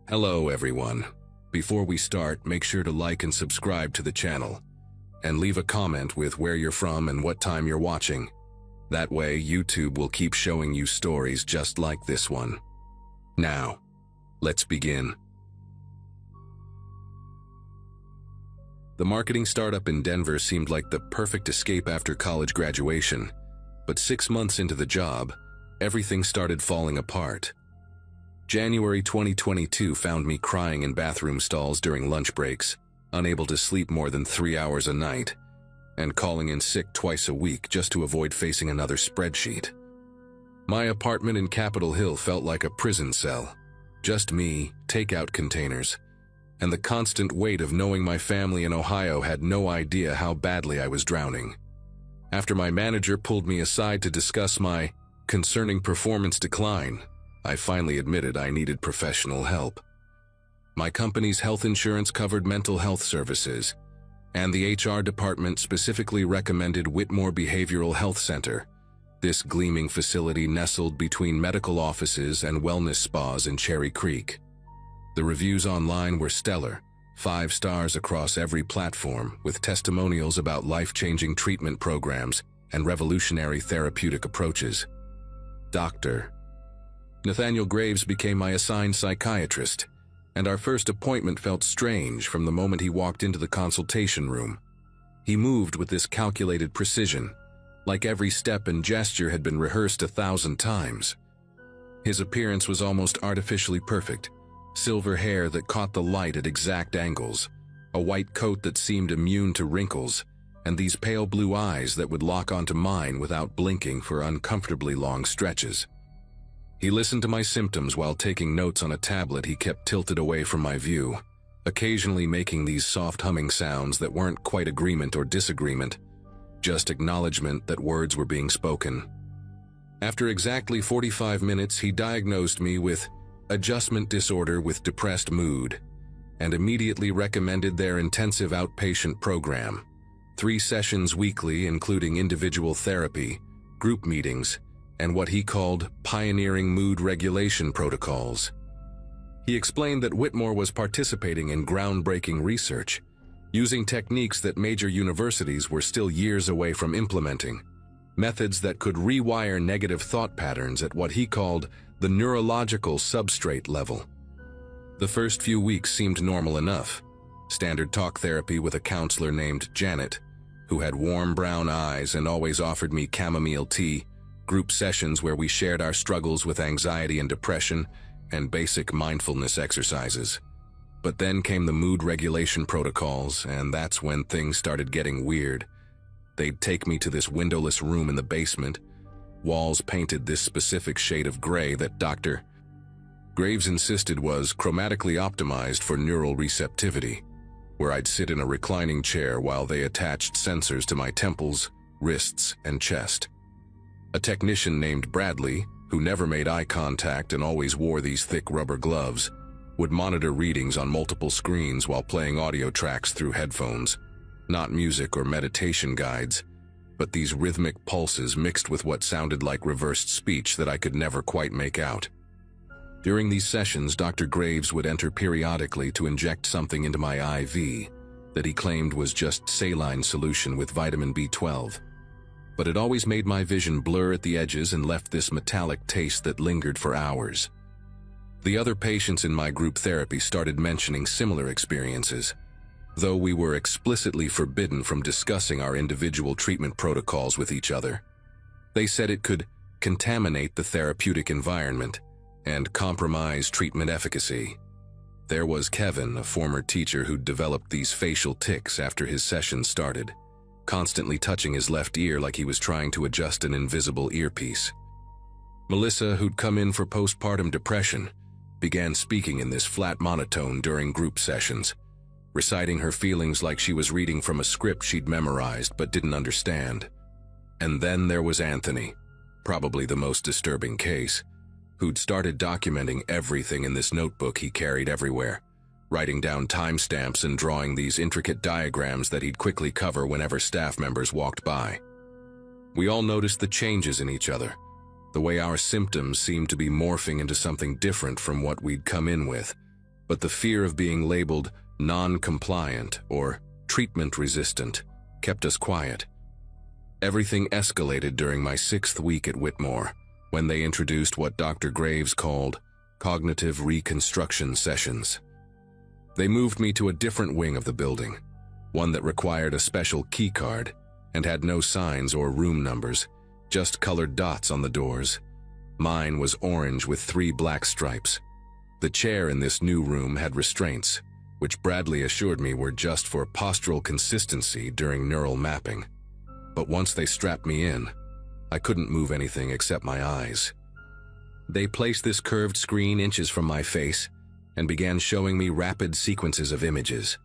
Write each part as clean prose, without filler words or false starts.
Hello everyone. Before we start, make sure to like and subscribe to the channel, and leave a comment with where you're from and what time you're watching. That way, YouTube will keep showing you stories just like this one. Now, let's begin. The marketing startup in Denver seemed like the perfect escape after college graduation, but 6 months into the job, everything started falling apart. January 2022 found me crying in bathroom stalls during lunch breaks, unable to sleep more than 3 hours a night, and calling in sick twice a week just to avoid facing another spreadsheet. My apartment in Capitol Hill felt like a prison cell. Just me, takeout containers, and the constant weight of knowing my family in Ohio had no idea how badly I was drowning. After my manager pulled me aside to discuss my concerning performance decline, I finally admitted I needed professional help. My company's health insurance covered mental health services, and the HR department specifically recommended Whitmore Behavioral Health Center, this gleaming facility nestled between medical offices and wellness spas in Cherry Creek. The reviews online were stellar, 5 stars across every platform, with testimonials about life-changing treatment programs and revolutionary therapeutic approaches. Dr. Nathaniel Graves became my assigned psychiatrist, and our first appointment felt strange from the moment he walked into the consultation room. He moved with this calculated precision, like every step and gesture had been rehearsed 1,000 times. His appearance was almost artificially perfect. Silver hair that caught the light at exact angles, a white coat that seemed immune to wrinkles, and these pale blue eyes that would lock onto mine without blinking for uncomfortably long stretches. He listened to my symptoms while taking notes on a tablet he kept tilted away from my view, occasionally making these soft humming sounds that weren't quite agreement or disagreement, just acknowledgement that words were being spoken. After exactly 45 minutes, he diagnosed me with adjustment disorder with depressed mood, and immediately recommended their intensive outpatient program, 3 sessions weekly including individual therapy, group meetings, and what he called pioneering mood regulation protocols. He explained that Whitmore was participating in groundbreaking research, using techniques that major universities were still years away from implementing, methods that could rewire negative thought patterns at what he called the neurological substrate level. The first few weeks seemed normal enough. Standard talk therapy with a counselor named Janet, who had warm brown eyes and always offered me chamomile tea, group sessions where we shared our struggles with anxiety and depression, and basic mindfulness exercises. But then came the mood regulation protocols, and that's when things started getting weird. They'd take me to this windowless room in the basement, walls painted this specific shade of gray that Dr. Graves insisted was chromatically optimized for neural receptivity, where I'd sit in a reclining chair while they attached sensors to my temples, wrists, and chest. A technician named Bradley, who never made eye contact and always wore these thick rubber gloves, would monitor readings on multiple screens while playing audio tracks through headphones, not music or meditation guides, but these rhythmic pulses mixed with what sounded like reversed speech that I could never quite make out. During these sessions, Dr. Graves would enter periodically to inject something into my IV that he claimed was just saline solution with vitamin B12. But it always made my vision blur at the edges and left this metallic taste that lingered for hours. The other patients in my group therapy started mentioning similar experiences, though we were explicitly forbidden from discussing our individual treatment protocols with each other. They said it could contaminate the therapeutic environment and compromise treatment efficacy. There was Kevin, a former teacher who'd developed these facial tics after his session started, constantly touching his left ear like he was trying to adjust an invisible earpiece. Melissa, who'd come in for postpartum depression, began speaking in this flat monotone during group sessions, reciting her feelings like she was reading from a script she'd memorized but didn't understand. And then there was Anthony, probably the most disturbing case, who'd started documenting everything in this notebook he carried everywhere, writing down timestamps and drawing these intricate diagrams that he'd quickly cover whenever staff members walked by. We all noticed the changes in each other, the way our symptoms seemed to be morphing into something different from what we'd come in with, but the fear of being labeled non-compliant or treatment-resistant kept us quiet. Everything escalated during my 6th week at Whitmore, when they introduced what Dr. Graves called cognitive reconstruction sessions. They moved me to a different wing of the building, one that required a special key card and had no signs or room numbers, just colored dots on the doors. Mine was orange with 3 black stripes. The chair in this new room had restraints, which Bradley assured me were just for postural consistency during neural mapping. But once they strapped me in, I couldn't move anything except my eyes. They placed this curved screen inches from my face and began showing me rapid sequences of images.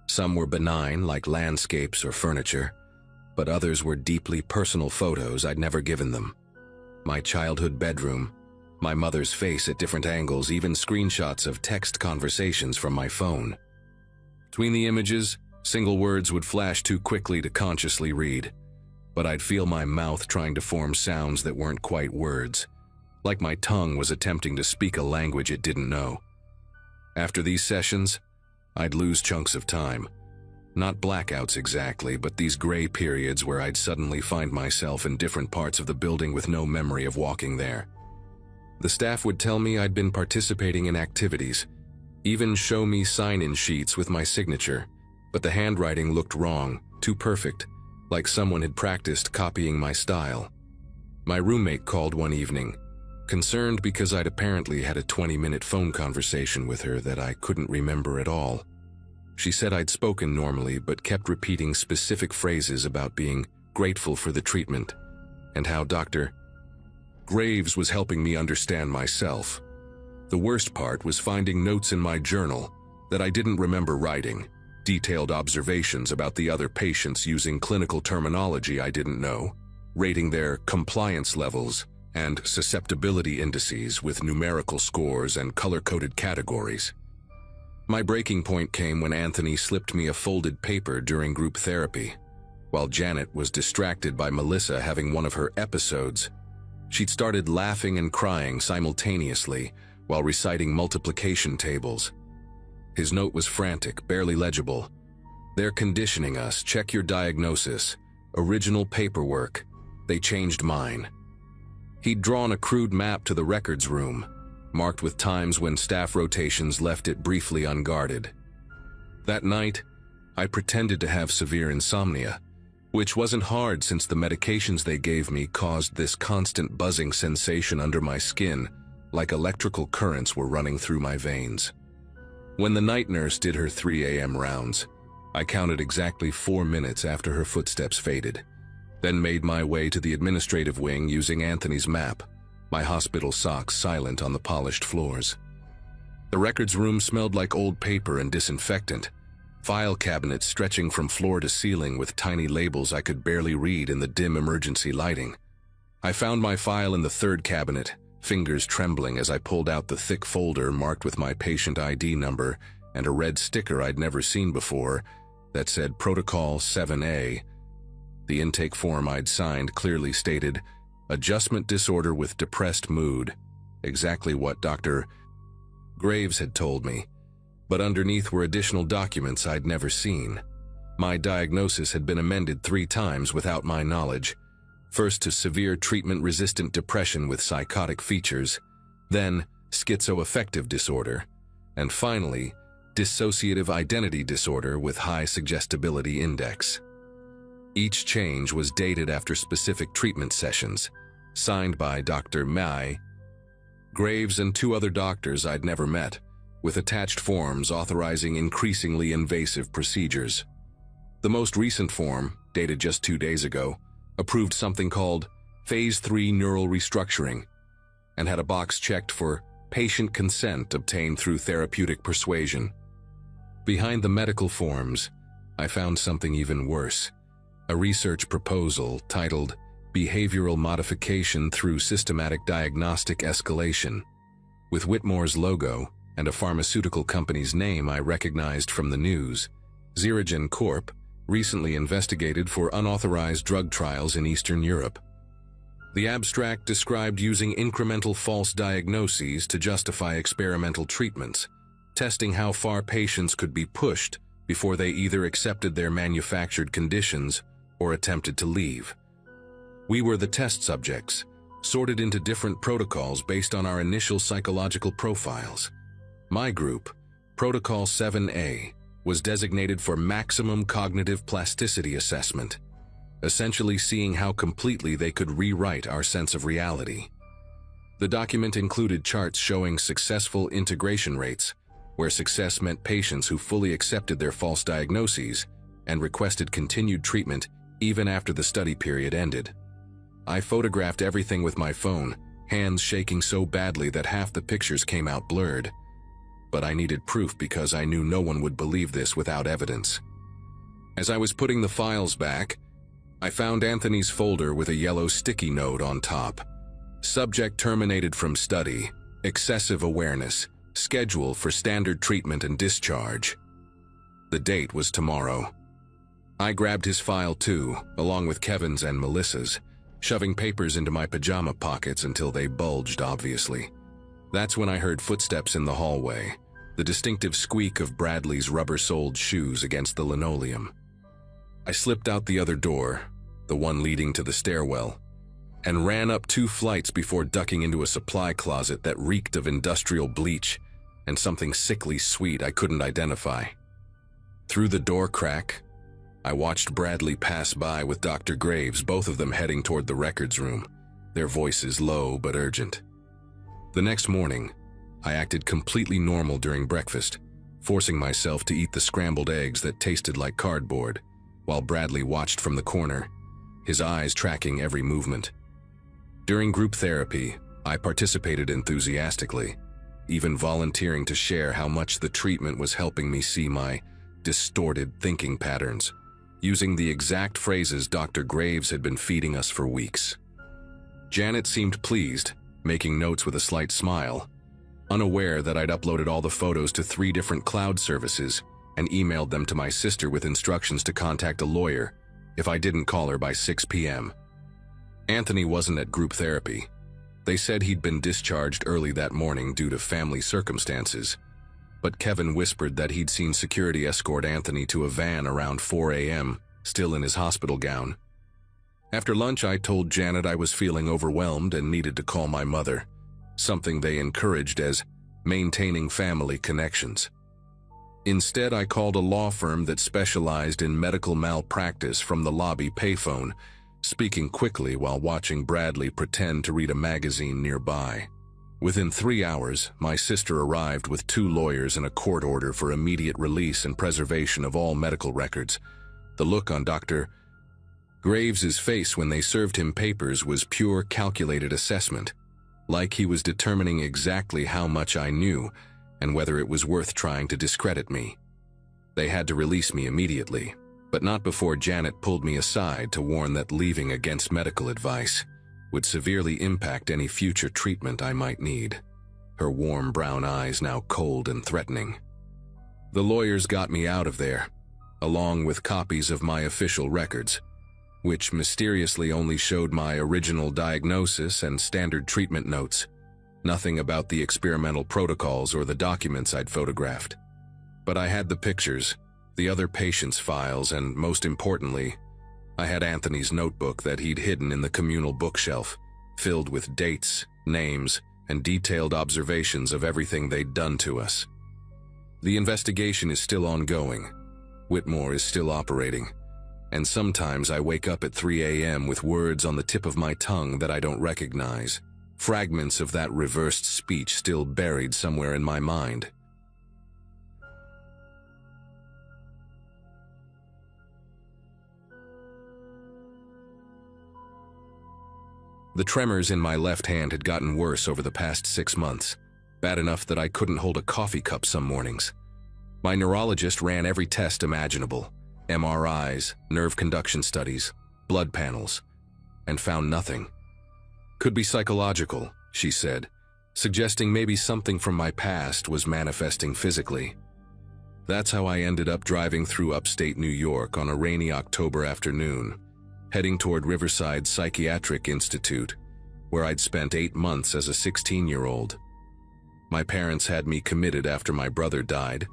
Some were benign, like landscapes or furniture, but others were deeply personal photos I'd never given them. My childhood bedroom, my mother's face at different angles, even screenshots of text conversations from my phone. Between the images, single words would flash too quickly to consciously read, but I'd feel my mouth trying to form sounds that weren't quite words, like my tongue was attempting to speak a language it didn't know. After these sessions, I'd lose chunks of time. Not blackouts exactly, but these gray periods where I'd suddenly find myself in different parts of the building with no memory of walking there. The staff would tell me I'd been participating in activities, even show me sign-in sheets with my signature, but the handwriting looked wrong, too perfect, like someone had practiced copying my style. My roommate called one evening, concerned because I'd apparently had a 20-minute phone conversation with her that I couldn't remember at all. She said I'd spoken normally but kept repeating specific phrases about being grateful for the treatment and how Dr. Graves was helping me understand myself. The worst part was finding notes in my journal that I didn't remember writing, detailed observations about the other patients using clinical terminology I didn't know, rating their compliance levels and susceptibility indices with numerical scores and color-coded categories. My breaking point came when Anthony slipped me a folded paper during group therapy. While Janet was distracted by Melissa having one of her episodes, she'd started laughing and crying simultaneously while reciting multiplication tables. His note was frantic, barely legible. "They're conditioning us. Check your diagnosis. Original paperwork. They changed mine." He'd drawn a crude map to the records room, marked with times when staff rotations left it briefly unguarded. That night, I pretended to have severe insomnia, which wasn't hard since the medications they gave me caused this constant buzzing sensation under my skin, like electrical currents were running through my veins. When the night nurse did her 3 a.m. rounds, I counted exactly 4 minutes after her footsteps faded, then made my way to the administrative wing using Anthony's map, my hospital socks silent on the polished floors. The records room smelled like old paper and disinfectant, file cabinets stretching from floor to ceiling with tiny labels I could barely read in the dim emergency lighting. I found my file in the 3rd cabinet, fingers trembling as I pulled out the thick folder marked with my patient ID number and a red sticker I'd never seen before that said Protocol 7A. The intake form I'd signed clearly stated, "Adjustment disorder with depressed mood," exactly what Dr. Graves had told me, but underneath were additional documents I'd never seen. My diagnosis had been amended 3 times without my knowledge, first to severe treatment-resistant depression with psychotic features, then schizoaffective disorder, and finally, dissociative identity disorder with high suggestibility index. Each change was dated after specific treatment sessions, signed by Dr. Mai, Graves and 2 other doctors I'd never met, with attached forms authorizing increasingly invasive procedures. The most recent form, dated just 2 days ago, approved something called Phase 3 neural restructuring and had a box checked for patient consent obtained through therapeutic persuasion. Behind the medical forms, I found something even worse. A research proposal titled Behavioral Modification Through Systematic Diagnostic Escalation, with Whitmore's logo and a pharmaceutical company's name I recognized from the news. Xerogen Corp. Recently investigated for unauthorized drug trials in Eastern Europe. The abstract described using incremental false diagnoses to justify experimental treatments, testing how far patients could be pushed before they either accepted their manufactured conditions or attempted to leave. We were the test subjects, sorted into different protocols based on our initial psychological profiles. My group, Protocol 7A, was designated for maximum cognitive plasticity assessment, essentially seeing how completely they could rewrite our sense of reality. The document included charts showing successful integration rates, where success meant patients who fully accepted their false diagnoses and requested continued treatment even after the study period ended. I photographed everything with my phone, hands shaking so badly that half the pictures came out blurred. But I needed proof because I knew no one would believe this without evidence. As I was putting the files back, I found Anthony's folder with a yellow sticky note on top. Subject terminated from study, excessive awareness, schedule for standard treatment and discharge. The date was tomorrow. I grabbed his file too, along with Kevin's and Melissa's, shoving papers into my pajama pockets until they bulged obviously. That's when I heard footsteps in the hallway, the distinctive squeak of Bradley's rubber-soled shoes against the linoleum. I slipped out the other door, the one leading to the stairwell, and ran up 2 flights before ducking into a supply closet that reeked of industrial bleach and something sickly sweet I couldn't identify. Through the door crack, I watched Bradley pass by with Dr. Graves, both of them heading toward the records room, their voices low but urgent. The next morning, I acted completely normal during breakfast, forcing myself to eat the scrambled eggs that tasted like cardboard, while Bradley watched from the corner, his eyes tracking every movement. During group therapy, I participated enthusiastically, even volunteering to share how much the treatment was helping me see my distorted thinking patterns, using the exact phrases Dr. Graves had been feeding us for weeks. Janet seemed pleased, making notes with a slight smile, unaware that I'd uploaded all the photos to 3 different cloud services and emailed them to my sister with instructions to contact a lawyer if I didn't call her by 6 p.m. Anthony wasn't at group therapy. They said he'd been discharged early that morning due to family circumstances, but Kevin whispered that he'd seen security escort Anthony to a van around 4 a.m., still in his hospital gown. After lunch, I told Janet I was feeling overwhelmed and needed to call my mother, something they encouraged as maintaining family connections. Instead, I called a law firm that specialized in medical malpractice from the lobby payphone, speaking quickly while watching Bradley pretend to read a magazine nearby. Within 3 hours, my sister arrived with 2 lawyers and a court order for immediate release and preservation of all medical records. The look on Dr. Graves's face when they served him papers was pure calculated assessment, like he was determining exactly how much I knew and whether it was worth trying to discredit me. They had to release me immediately, but not before Janet pulled me aside to warn that leaving against medical advice would severely impact any future treatment I might need, her warm brown eyes now cold and threatening. The lawyers got me out of there, along with copies of my official records, which mysteriously only showed my original diagnosis and standard treatment notes, nothing about the experimental protocols or the documents I'd photographed. But I had the pictures, the other patients' files, and most importantly, I had Anthony's notebook that he'd hidden in the communal bookshelf, filled with dates, names, and detailed observations of everything they'd done to us. The investigation is still ongoing. Whitmore is still operating, and sometimes I wake up at 3 a.m. with words on the tip of my tongue that I don't recognize, fragments of that reversed speech still buried somewhere in my mind. The tremors in my left hand had gotten worse over the past 6 months, bad enough that I couldn't hold a coffee cup some mornings. My neurologist ran every test imaginable, MRIs, nerve conduction studies, blood panels, and found nothing. Could be psychological, she said, suggesting maybe something from my past was manifesting physically. That's how I ended up driving through upstate New York on a rainy October afternoon, heading toward Riverside Psychiatric Institute, where I'd spent 8 months as a 16-year-old. My parents had me committed after my brother died,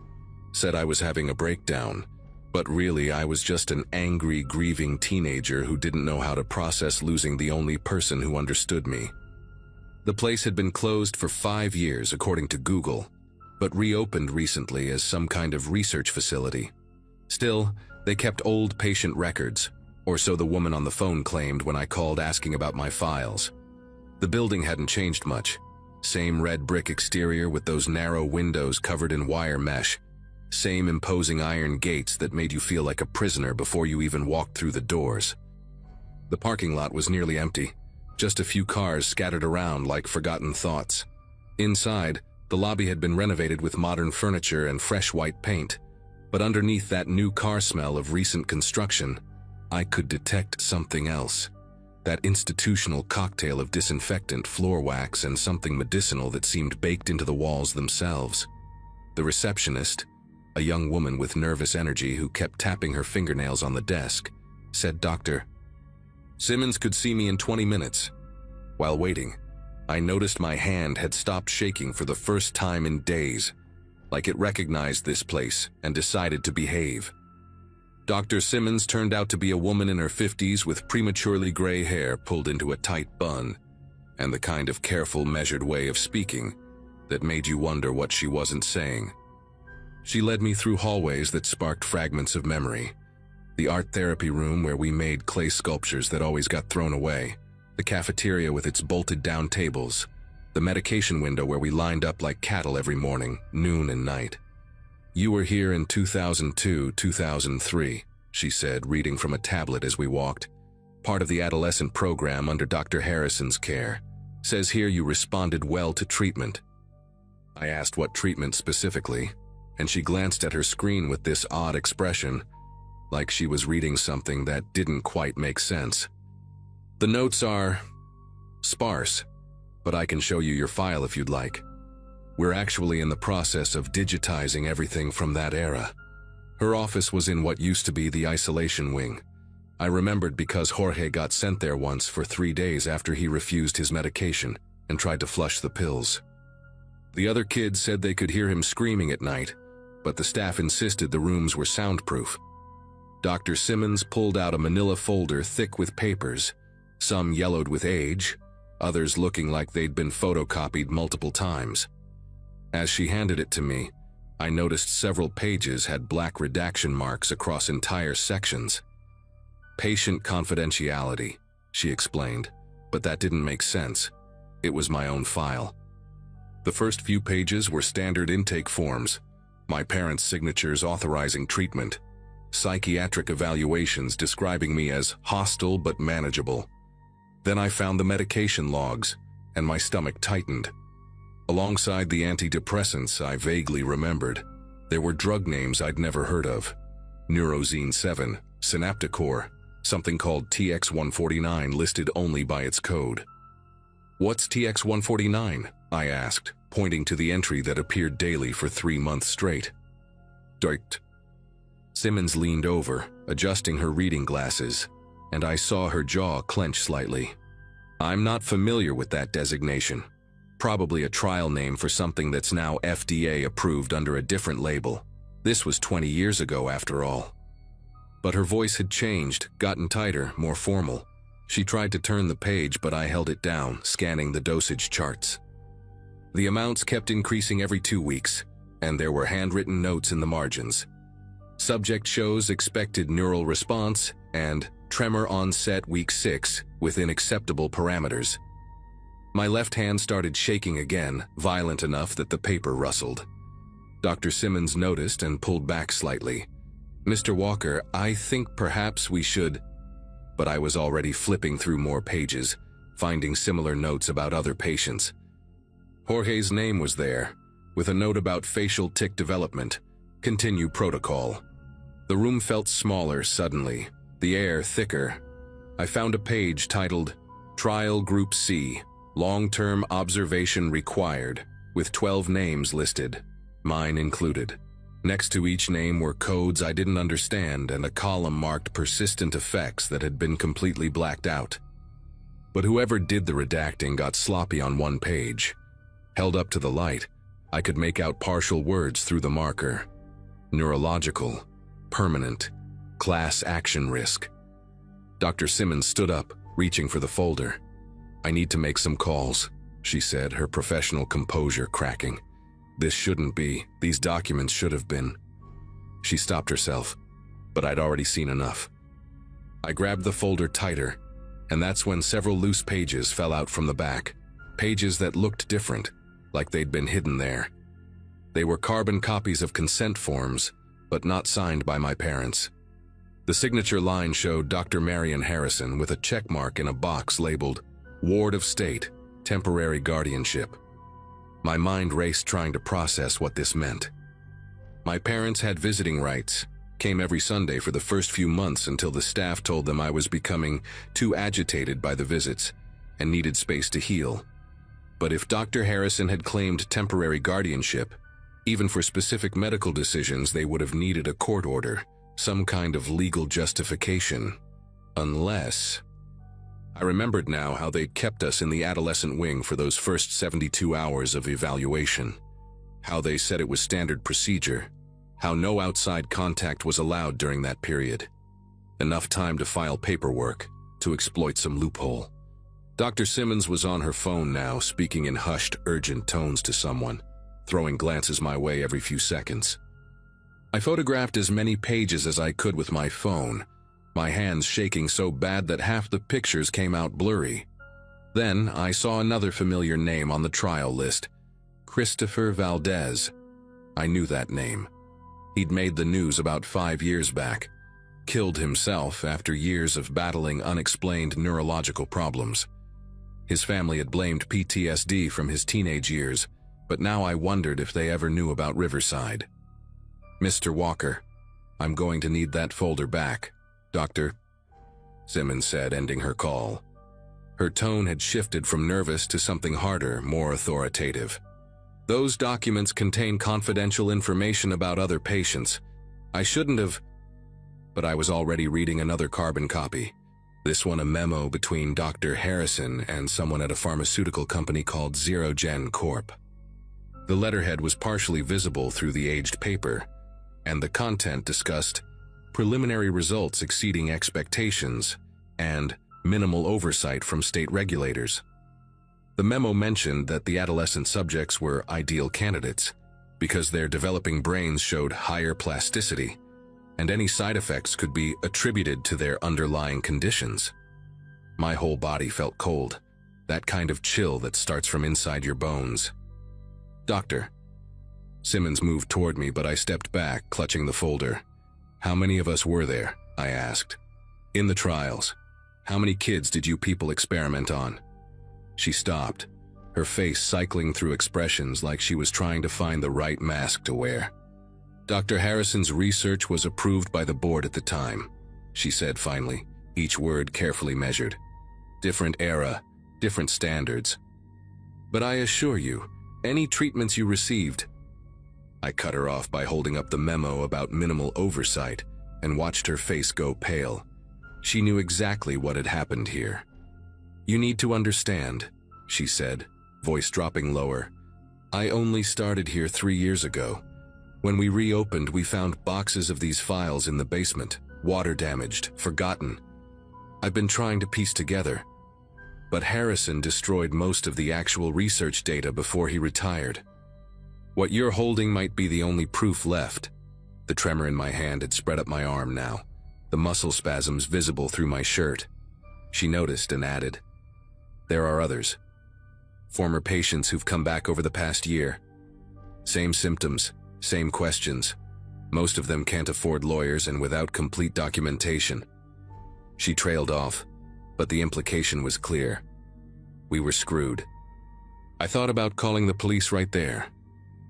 said I was having a breakdown, but really I was just an angry, grieving teenager who didn't know how to process losing the only person who understood me. The place had been closed for 5 years, according to Google, but reopened recently as some kind of research facility. Still, they kept old patient records, or so the woman on the phone claimed when I called asking about my files. The building hadn't changed much. Same red brick exterior with those narrow windows covered in wire mesh. Same imposing iron gates that made you feel like a prisoner before you even walked through the doors. The parking lot was nearly empty, just a few cars scattered around like forgotten thoughts. Inside, the lobby had been renovated with modern furniture and fresh white paint, but underneath that new car smell of recent construction, I could detect something else. That institutional cocktail of disinfectant, floor wax, and something medicinal that seemed baked into the walls themselves. The receptionist, a young woman with nervous energy who kept tapping her fingernails on the desk, said Dr. Simmons could see me in 20 minutes. While waiting, I noticed my hand had stopped shaking for the first time in days, like it recognized this place and decided to behave. Dr. Simmons turned out to be a woman in her 50s with prematurely gray hair pulled into a tight bun, and the kind of careful, measured way of speaking that made you wonder what she wasn't saying. She led me through hallways that sparked fragments of memory. The art therapy room where we made clay sculptures that always got thrown away, the cafeteria with its bolted-down tables, the medication window where we lined up like cattle every morning, noon and night. "You were here in 2002, 2003, she said, reading from a tablet as we walked. "Part of the adolescent program under Dr. Harrison's care. Says here you responded well to treatment." I asked what treatment specifically, and she glanced at her screen with this odd expression, like she was reading something that didn't quite make sense. "The notes are sparse, but I can show you your file if you'd like. We're actually in the process of digitizing everything from that era." Her office was in what used to be the isolation wing. I remembered because Jorge got sent there once for 3 days after he refused his medication and tried to flush the pills. The other kids said they could hear him screaming at night, but the staff insisted the rooms were soundproof. Dr. Simmons pulled out a manila folder thick with papers, some yellowed with age, others looking like they'd been photocopied multiple times. As she handed it to me, I noticed several pages had black redaction marks across entire sections. "Patient confidentiality," she explained, but that didn't make sense. It was my own file. The first few pages were standard intake forms, my parents' signatures authorizing treatment, psychiatric evaluations describing me as hostile but manageable. Then I found the medication logs, and my stomach tightened. Alongside the antidepressants I vaguely remembered, there were drug names I'd never heard of. Neurozine 7, Synapticor, something called TX-149 listed only by its code. "What's TX-149?" I asked, pointing to the entry that appeared daily for 3 months straight. "Dirt." Simmons leaned over, adjusting her reading glasses, and I saw her jaw clench slightly. "I'm not familiar with that designation. Probably a trial name for something that's now FDA approved under a different label. This was 20 years ago after all." But her voice had changed, gotten tighter, more formal. She tried to turn the page, but I held it down, scanning the dosage charts. The amounts kept increasing every 2 weeks, and there were handwritten notes in the margins. Subject shows expected neural response and tremor onset week 6 within acceptable parameters. My left hand started shaking again, violent enough that the paper rustled. Dr. Simmons noticed and pulled back slightly. "Mr. Walker, I think perhaps we should—" But I was already flipping through more pages, finding similar notes about other patients. Jorge's name was there, with a note about facial tic development. Continue protocol. The room felt smaller suddenly, the air thicker. I found a page titled Trial Group C, Long-Term Observation Required, with 12 names listed, mine included. Next to each name were codes I didn't understand and a column marked persistent effects that had been completely blacked out. But whoever did the redacting got sloppy on one page. Held up to the light, I could make out partial words through the marker. Neurological, permanent, class action risk. Dr. Simmons stood up, reaching for the folder. "I need to make some calls," she said, her professional composure cracking. "This shouldn't be. These documents should have been." She stopped herself, but I'd already seen enough. I grabbed the folder tighter, and that's when several loose pages fell out from the back. Pages that looked different, like they'd been hidden there. They were carbon copies of consent forms, but not signed by my parents. The signature line showed Dr. Marion Harrison with a check mark in a box labeled Ward of State, Temporary Guardianship. My mind raced trying to process what this meant. My parents had visiting rights, came every Sunday for the first few months until the staff told them I was becoming too agitated by the visits and needed space to heal. But if Dr. Harrison had claimed temporary guardianship, even for specific medical decisions, they would have needed a court order, some kind of legal justification. Unless... I remembered now how they'd kept us in the adolescent wing for those first 72 hours of evaluation. How they said it was standard procedure. How no outside contact was allowed during that period. Enough time to file paperwork, to exploit some loophole. Dr. Simmons was on her phone now, speaking in hushed, urgent tones to someone, throwing glances my way every few seconds. I photographed as many pages as I could with my phone, my hands shaking so bad that half the pictures came out blurry. Then I saw another familiar name on the trial list, Christopher Valdez. I knew that name. He'd made the news about 5 years back, killed himself after years of battling unexplained neurological problems. His family had blamed PTSD from his teenage years, but now I wondered if they ever knew about Riverside. "Mr. Walker, I'm going to need that folder back, Dr. Simmons said, ending her call. Her tone had shifted from nervous to something harder, more authoritative. "Those documents contain confidential information about other patients. I shouldn't have..." But I was already reading another carbon copy. This one a memo between Dr. Harrison and someone at a pharmaceutical company called ZeroGen Corp. The letterhead was partially visible through the aged paper, and the content discussed preliminary results exceeding expectations and minimal oversight from state regulators. The memo mentioned that the adolescent subjects were ideal candidates because their developing brains showed higher plasticity, and any side effects could be attributed to their underlying conditions. My whole body felt cold, that kind of chill that starts from inside your bones. "Doctor." Simmons moved toward me, but I stepped back, clutching the folder. "How many of us were there?" I asked. "In the trials. How many kids did you people experiment on?" She stopped, her face cycling through expressions like she was trying to find the right mask to wear. "Dr. Harrison's research was approved by the board at the time," she said finally, each word carefully measured. "Different era, different standards. But I assure you, any treatments you received..." I cut her off by holding up the memo about minimal oversight and watched her face go pale. She knew exactly what had happened here. "You need to understand," she said, voice dropping lower. "I only started here 3 years ago. When we reopened, we found boxes of these files in the basement, water-damaged, forgotten. I've been trying to piece together. But Harrison destroyed most of the actual research data before he retired. What you're holding might be the only proof left." The tremor in my hand had spread up my arm now, the muscle spasms visible through my shirt. She noticed and added, "There are others. Former patients who've come back over the past year. Same symptoms, same questions. Most of them can't afford lawyers and without complete documentation." She trailed off, but the implication was clear. We were screwed. I thought about calling the police right there.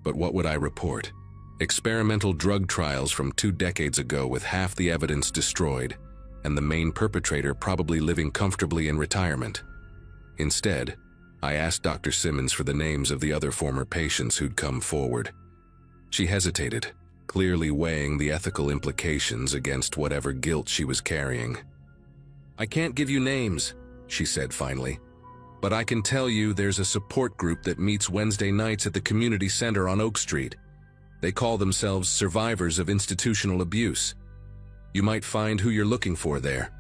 But what would I report? Experimental drug trials from 2 decades ago with half the evidence destroyed, and the main perpetrator probably living comfortably in retirement. Instead, I asked Dr. Simmons for the names of the other former patients who'd come forward. She hesitated, clearly weighing the ethical implications against whatever guilt she was carrying. "I can't give you names," she said finally. But I can tell you there's a support group that meets Wednesday nights at the community center on Oak Street. They call themselves Survivors of Institutional Abuse. You might find who you're looking for there."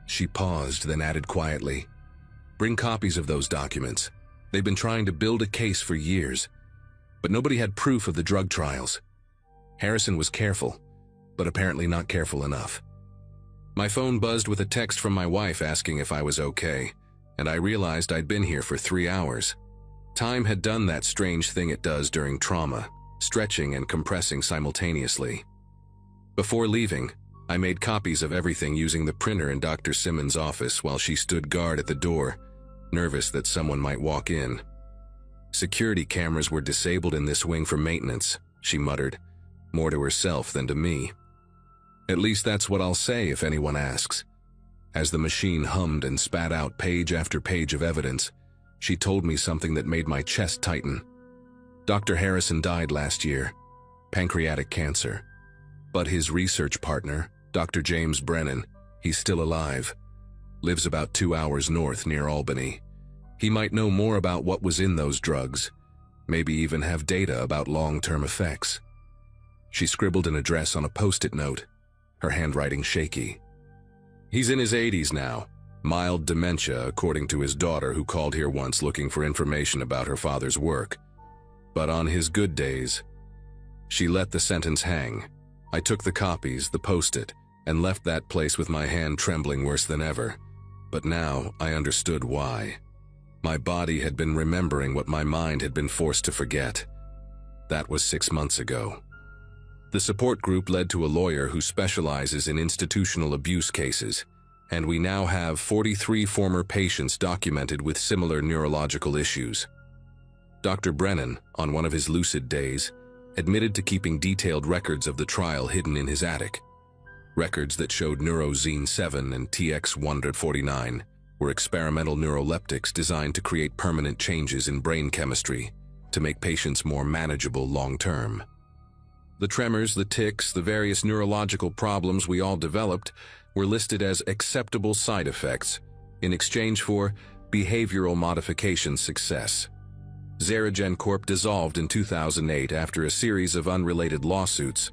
She paused, then added quietly, "Bring copies of those documents. They've been trying to build a case for years, but nobody had proof of the drug trials." Harrison was careful, but apparently not careful enough. My phone buzzed with a text from my wife asking if I was okay, and I realized I'd been here for 3 hours. Time had done that strange thing it does during trauma, stretching and compressing simultaneously. Before leaving, I made copies of everything using the printer in Dr. Simmons' office while she stood guard at the door, nervous that someone might walk in. "Security cameras were disabled in this wing for maintenance," she muttered, more to herself than to me. "At least that's what I'll say if anyone asks." As the machine hummed and spat out page after page of evidence, she told me something that made my chest tighten. Dr. Harrison died last year, pancreatic cancer. But his research partner, Dr. James Brennan, he's still alive, lives about 2 hours north near Albany. He might know more about what was in those drugs, maybe even have data about long-term effects. She scribbled an address on a post-it note, her handwriting shaky. "He's in his 80s now, mild dementia according to his daughter who called here once looking for information about her father's work. But on his good days..." She let the sentence hang. I took the copies, the post-it, and left that place with my hand trembling worse than ever. But now I understood why. My body had been remembering what my mind had been forced to forget. That was 6 months ago. The support group led to a lawyer who specializes in institutional abuse cases, and we now have 43 former patients documented with similar neurological issues. Dr. Brennan, on one of his lucid days, admitted to keeping detailed records of the trial hidden in his attic. Records that showed Neurozine 7 and TX149 were experimental neuroleptics designed to create permanent changes in brain chemistry to make patients more manageable long-term. The tremors, the tics, the various neurological problems we all developed were listed as acceptable side effects in exchange for behavioral modification success. Xerogen Corp dissolved in 2008 after a series of unrelated lawsuits,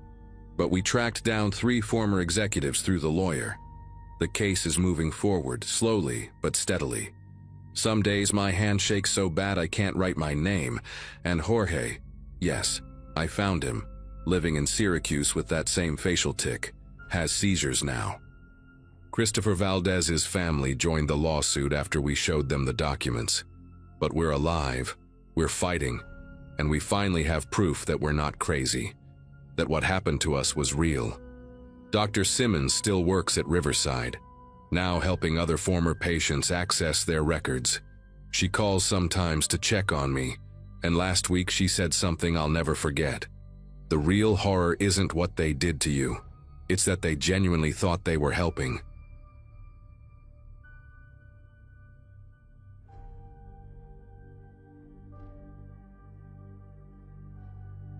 but we tracked down 3 former executives through the lawyer. The case is moving forward, slowly but steadily. Some days my hand shakes so bad I can't write my name, and Jorge, yes, I found him, living in Syracuse with that same facial tic, has seizures now. Christopher Valdez's family joined the lawsuit after we showed them the documents. But we're alive, we're fighting, and we finally have proof that we're not crazy, that what happened to us was real. Dr. Simmons still works at Riverside, now helping other former patients access their records. She calls sometimes to check on me, and last week she said something I'll never forget. The real horror isn't what they did to you. It's that they genuinely thought they were helping.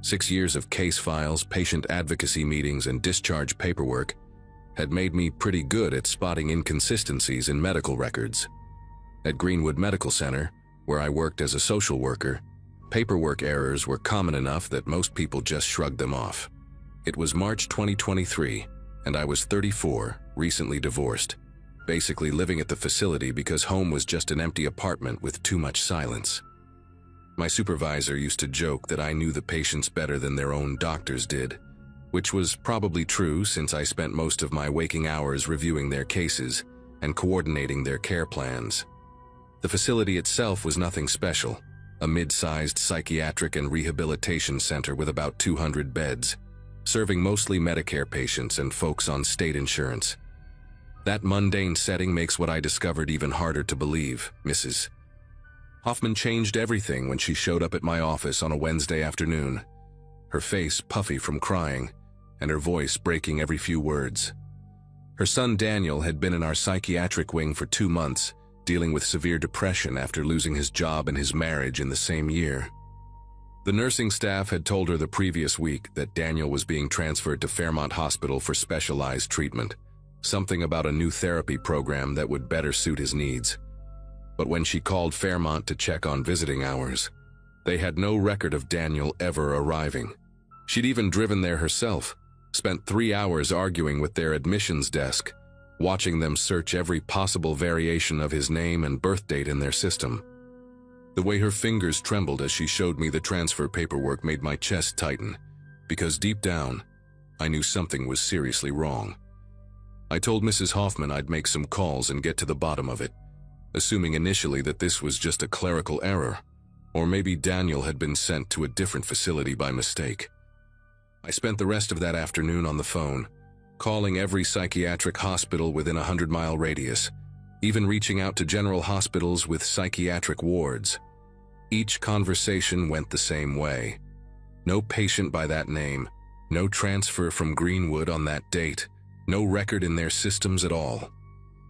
Six years of case files, patient advocacy meetings, and discharge paperwork had made me pretty good at spotting inconsistencies in medical records. At Greenwood Medical Center, where I worked as a social worker, paperwork errors were common enough that most people just shrugged them off. It was March 2023, and I was 34, recently divorced, basically living at the facility because home was just an empty apartment with too much silence. My supervisor used to joke that I knew the patients better than their own doctors did, which was probably true since I spent most of my waking hours reviewing their cases and coordinating their care plans. The facility itself was nothing special, a mid-sized psychiatric and rehabilitation center with about 200 beds, serving mostly Medicare patients and folks on state insurance. That mundane setting makes what I discovered even harder to believe, Mrs. Hoffman changed everything when she showed up at my office on a Wednesday afternoon, her face puffy from crying, and her voice breaking every few words. Her son Daniel had been in our psychiatric wing for 2 months, dealing with severe depression after losing his job and his marriage in the same year. The nursing staff had told her the previous week that Daniel was being transferred to Fairmont Hospital for specialized treatment, something about a new therapy program that would better suit his needs. But when she called Fairmont to check on visiting hours, they had no record of Daniel ever arriving. She'd even driven there herself, spent 3 hours arguing with their admissions desk, watching them search every possible variation of his name and birth date in their system. The way her fingers trembled as she showed me the transfer paperwork made my chest tighten, because deep down, I knew something was seriously wrong. I told Mrs. Hoffman I'd make some calls and get to the bottom of it, assuming initially that this was just a clerical error, or maybe Daniel had been sent to a different facility by mistake. I spent the rest of that afternoon on the phone, calling every psychiatric hospital within a 100-mile radius, even reaching out to general hospitals with psychiatric wards. Each conversation went the same way. No patient by that name, no transfer from Greenwood on that date, no record in their systems at all.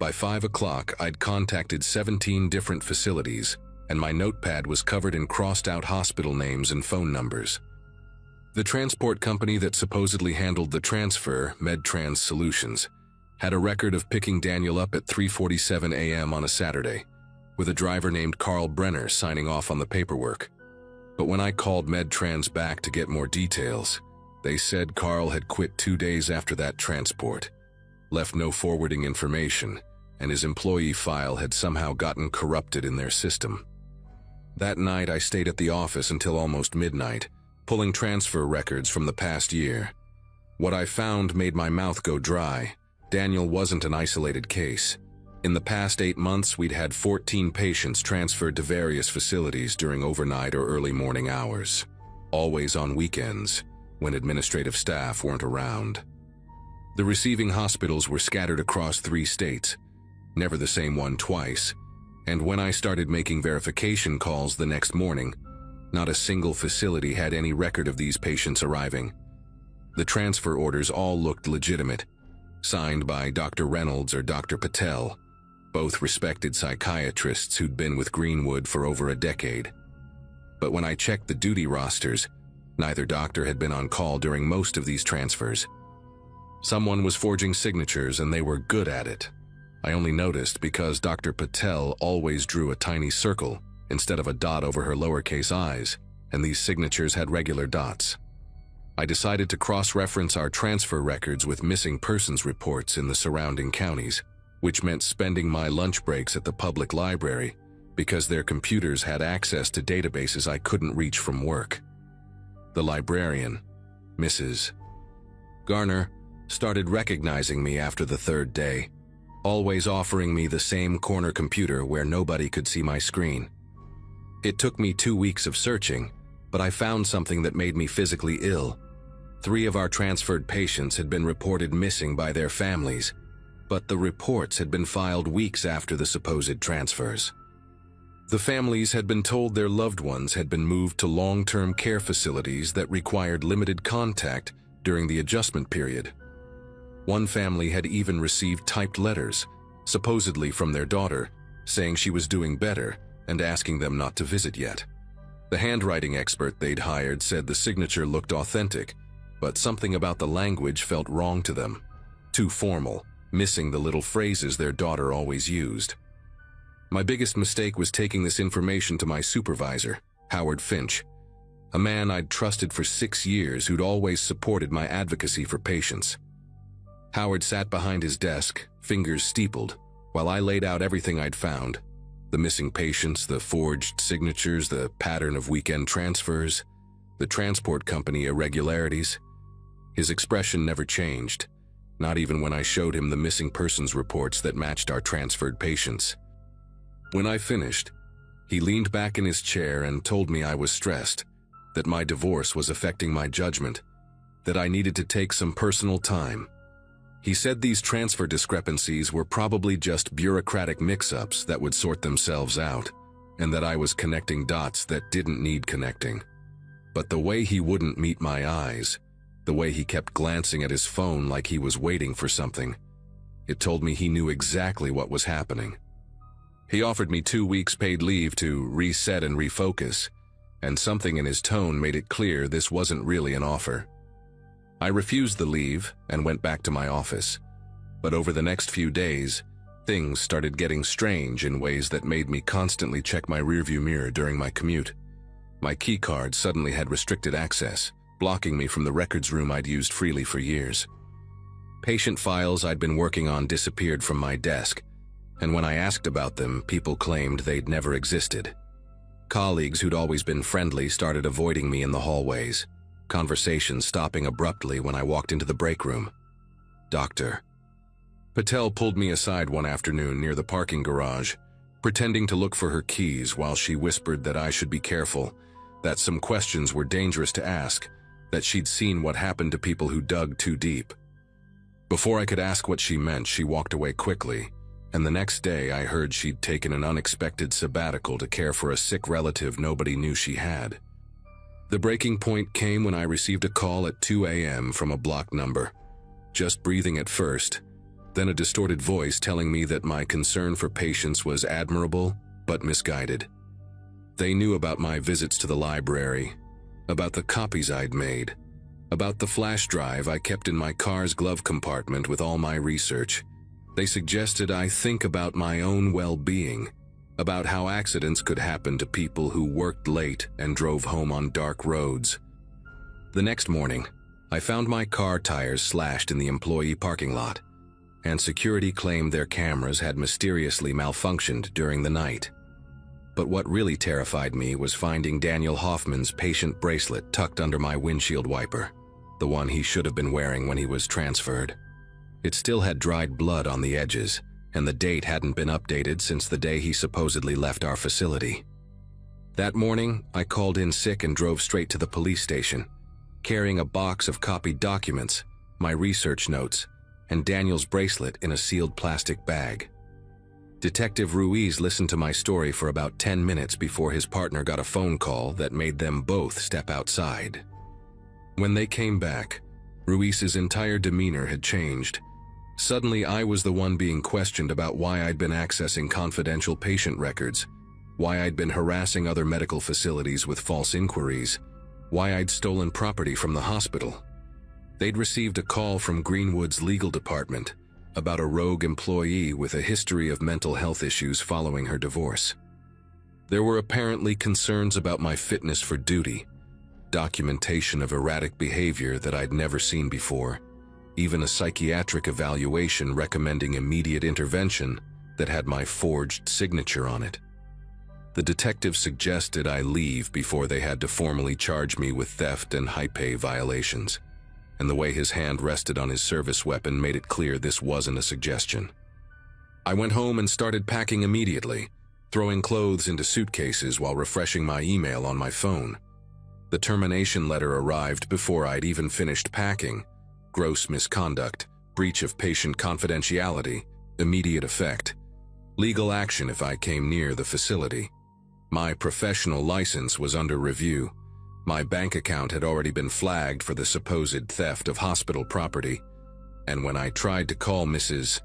By 5 o'clock, I'd contacted 17 different facilities, and my notepad was covered in crossed-out hospital names and phone numbers. The transport company that supposedly handled the transfer, MedTrans Solutions, had a record of picking Daniel up at 3:47 a.m. on a Saturday, with a driver named Carl Brenner signing off on the paperwork. But when I called MedTrans back to get more details, they said Carl had quit 2 days after that transport, left no forwarding information, and his employee file had somehow gotten corrupted in their system. That night, I stayed at the office until almost midnight, pulling transfer records from the past year. What I found made my mouth go dry. Daniel wasn't an isolated case. In the past 8 months, we'd had 14 patients transferred to various facilities during overnight or early morning hours, always on weekends, when administrative staff weren't around. The receiving hospitals were scattered across 3 states, never the same one twice, and when I started making verification calls the next morning, not a single facility had any record of these patients arriving. The transfer orders all looked legitimate, signed by Dr. Reynolds or Dr. Patel, both respected psychiatrists who'd been with Greenwood for over a decade. But when I checked the duty rosters, neither doctor had been on call during most of these transfers. Someone was forging signatures, and they were good at it. I only noticed because Dr. Patel always drew a tiny circle instead of a dot over her lowercase i's, and these signatures had regular dots. I decided to cross-reference our transfer records with missing persons reports in the surrounding counties, which meant spending my lunch breaks at the public library because their computers had access to databases I couldn't reach from work. The librarian, Mrs. Garner, started recognizing me after the 3rd day, always offering me the same corner computer where nobody could see my screen. It took me 2 weeks of searching, but I found something that made me physically ill. 3 of our transferred patients had been reported missing by their families, but the reports had been filed weeks after the supposed transfers. The families had been told their loved ones had been moved to long-term care facilities that required limited contact during the adjustment period. One family had even received typed letters, supposedly from their daughter, saying she was doing better and asking them not to visit yet. The handwriting expert they'd hired said the signature looked authentic, but something about the language felt wrong to them, too formal, missing the little phrases their daughter always used. My biggest mistake was taking this information to my supervisor, Howard Finch, a man I'd trusted for 6 years who'd always supported my advocacy for patients. Howard sat behind his desk, fingers steepled, while I laid out everything I'd found: the missing patients, the forged signatures, the pattern of weekend transfers, the transport company irregularities. His expression never changed, not even when I showed him the missing persons reports that matched our transferred patients. When I finished, he leaned back in his chair and told me I was stressed, that my divorce was affecting my judgment, that I needed to take some personal time. He said these transfer discrepancies were probably just bureaucratic mix-ups that would sort themselves out, and that I was connecting dots that didn't need connecting. But the way he wouldn't meet my eyes, the way he kept glancing at his phone like he was waiting for something, it told me he knew exactly what was happening. He offered me 2 weeks paid leave to reset and refocus, and something in his tone made it clear this wasn't really an offer. I refused the leave and went back to my office, but over the next few days, Things started getting strange in ways that made me constantly check my rearview mirror during my commute. My keycard suddenly had restricted access, blocking me from the records room I'd used freely for years. Patient files I'd been working on disappeared from my desk, and when I asked about them, people claimed they'd never existed. Colleagues who'd always been friendly started avoiding me in the hallways, conversations stopping abruptly when I walked into the break room. Doctor. Patel pulled me aside one afternoon near the parking garage, pretending to look for her keys while she whispered that I should be careful, that some questions were dangerous to ask, that she'd seen what happened to people who dug too deep. Before I could ask what she meant, she walked away quickly, and the next day I heard she'd taken an unexpected sabbatical to care for a sick relative nobody knew she had. The breaking point came when I received a call at 2 a.m. from a blocked number. Just breathing at first, then a distorted voice telling me that my concern for patients was admirable but misguided. They knew about my visits to the library, about the copies I'd made, about the flash drive I kept in my car's glove compartment with all my research. They suggested I think about my own well-being, about how accidents could happen to people who worked late and drove home on dark roads. The next morning, I found my car tires slashed in the employee parking lot, and security claimed their cameras had mysteriously malfunctioned during the night. But what really terrified me was finding Daniel Hoffman's patient bracelet tucked under my windshield wiper, the one he should have been wearing when he was transferred. It still had dried blood on the edges, and the date hadn't been updated since the day he supposedly left our facility. That morning, I called in sick and drove straight to the police station, carrying a box of copied documents, my research notes, and Daniel's bracelet in a sealed plastic bag. Detective Ruiz listened to my story for about 10 minutes before his partner got a phone call that made them both step outside. When they came back, Ruiz's entire demeanor had changed. Suddenly, I was the one being questioned about why I'd been accessing confidential patient records, why I'd been harassing other medical facilities with false inquiries, why I'd stolen property from the hospital. They'd received a call from Greenwood's legal department about a rogue employee with a history of mental health issues following her divorce. There were apparently concerns about my fitness for duty, documentation of erratic behavior that I'd never seen before, even a psychiatric evaluation recommending immediate intervention that had my forged signature on it. The detective suggested I leave before they had to formally charge me with theft and high pay violations, and the way his hand rested on his service weapon made it clear this wasn't a suggestion. I went home and started packing immediately, throwing clothes into suitcases while refreshing my email on my phone. The termination letter arrived before I'd even finished packing. Gross misconduct, breach of patient confidentiality, immediate effect. Legal action if I came near the facility. My professional license was under review. My bank account had already been flagged for the supposed theft of hospital property, and when I tried to call Mrs.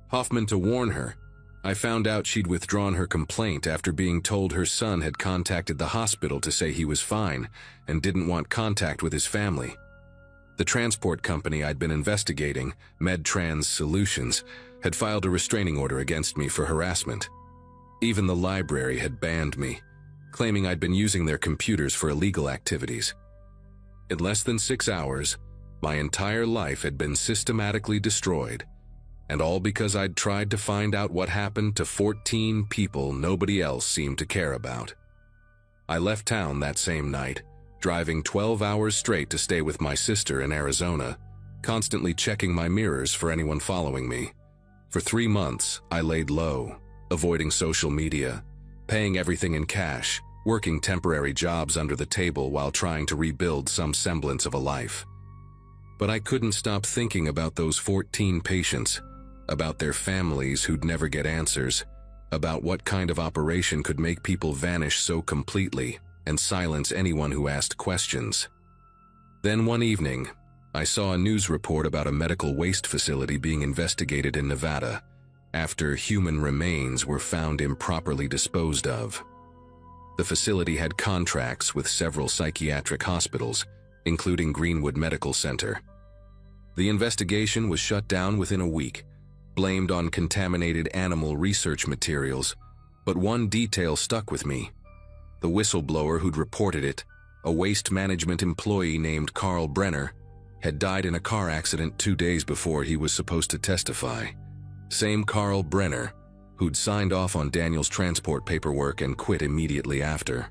Hoffman to warn her, I found out she'd withdrawn her complaint after being told her son had contacted the hospital to say he was fine and didn't want contact with his family. The transport company I'd been investigating, MedTrans Solutions, had filed a restraining order against me for harassment. Even the library had banned me, claiming I'd been using their computers for illegal activities. In less than 6 hours, my entire life had been systematically destroyed, and all because I'd tried to find out what happened to 14 people nobody else seemed to care about. I left town that same night, driving 12 hours straight to stay with my sister in Arizona, constantly checking my mirrors for anyone following me. For 3 months, I laid low, avoiding social media, paying everything in cash, working temporary jobs under the table while trying to rebuild some semblance of a life. But I couldn't stop thinking about those 14 patients, about their families who'd never get answers, about what kind of operation could make people vanish so completely and silence anyone who asked questions. Then one evening, I saw a news report about a medical waste facility being investigated in Nevada after human remains were found improperly disposed of. The facility had contracts with several psychiatric hospitals, including Greenwood Medical Center. The investigation was shut down within a week, blamed on contaminated animal research materials, but one detail stuck with me. The whistleblower who'd reported it, a waste management employee named Carl Brenner, had died in a car accident 2 days before he was supposed to testify. Same Carl Brenner who'd signed off on Daniel's transport paperwork and quit immediately after.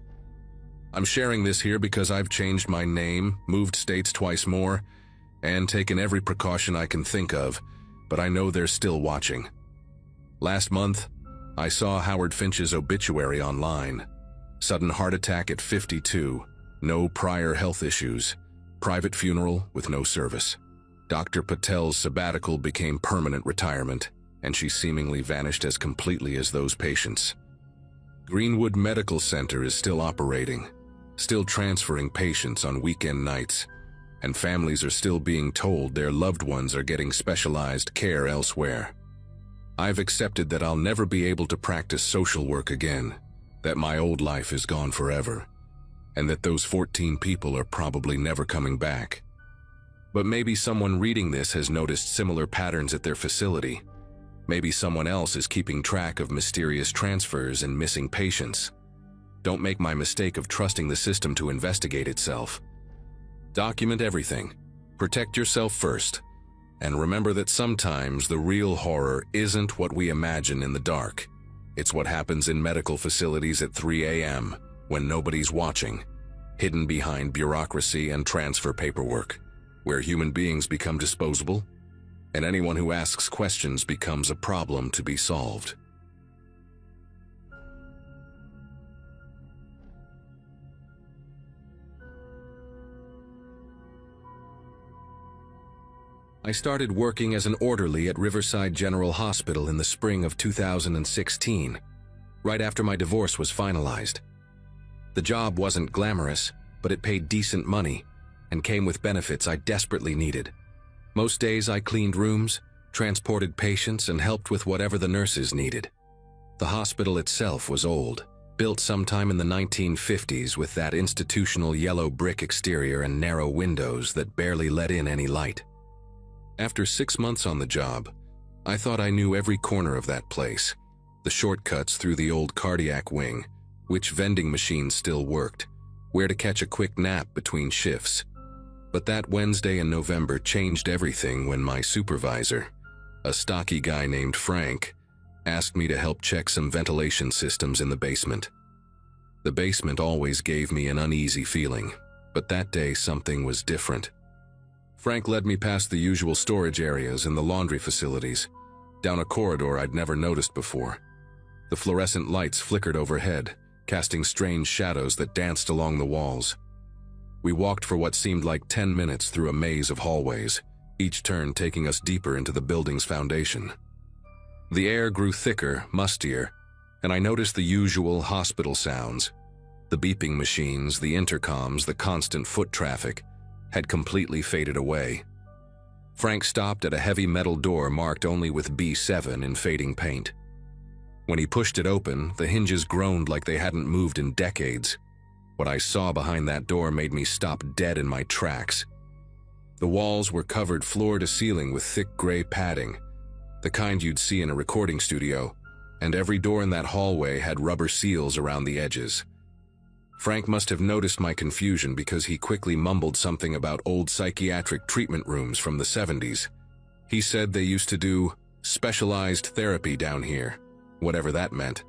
I'm sharing this here because I've changed my name, moved states twice more, and taken every precaution I can think of, but I know they're still watching. Last month, I saw Howard Finch's obituary online. Sudden heart attack at 52, no prior health issues, private funeral with no service. Dr. Patel's sabbatical became permanent retirement, and she seemingly vanished as completely as those patients. Greenwood Medical Center is still operating, still transferring patients on weekend nights, and families are still being told their loved ones are getting specialized care elsewhere. I've accepted that I'll never be able to practice social work again, that my old life is gone forever, and that those 14 people are probably never coming back. But maybe someone reading this has noticed similar patterns at their facility. Maybe someone else is keeping track of mysterious transfers and missing patients. Don't make my mistake of trusting the system to investigate itself. Document everything. Protect yourself first. And remember that sometimes the real horror isn't what we imagine in the dark. It's what happens in medical facilities at 3 a.m. when nobody's watching, hidden behind bureaucracy and transfer paperwork, where human beings become disposable, and anyone who asks questions becomes a problem to be solved. I started working as an orderly at Riverside General Hospital in the spring of 2016, right after my divorce was finalized. The job wasn't glamorous, but it paid decent money and came with benefits I desperately needed. Most days I cleaned rooms, transported patients, and helped with whatever the nurses needed. The hospital itself was old, built sometime in the 1950s with that institutional yellow brick exterior and narrow windows that barely let in any light. After 6 months on the job, I thought I knew every corner of that place, the shortcuts through the old cardiac wing, which vending machines still worked, where to catch a quick nap between shifts. But that Wednesday in November changed everything when my supervisor, a stocky guy named Frank, asked me to help check some ventilation systems in the basement. The basement always gave me an uneasy feeling, but that day something was different. Frank led me past the usual storage areas and the laundry facilities, down a corridor I'd never noticed before. The fluorescent lights flickered overhead, casting strange shadows that danced along the walls. We walked for what seemed like 10 minutes through a maze of hallways, each turn taking us deeper into the building's foundation. The air grew thicker, mustier, and I noticed the usual hospital sounds. The beeping machines, the intercoms, the constant foot traffic had completely faded away. Frank stopped at a heavy metal door marked only with B7 in fading paint. When he pushed it open, the hinges groaned like they hadn't moved in decades. What I saw behind that door made me stop dead in my tracks. The walls were covered floor to ceiling with thick gray padding, the kind you'd see in a recording studio, and every door in that hallway had rubber seals around the edges. Frank must have noticed my confusion because he quickly mumbled something about old psychiatric treatment rooms from the 70s. He said they used to do specialized therapy down here, whatever that meant,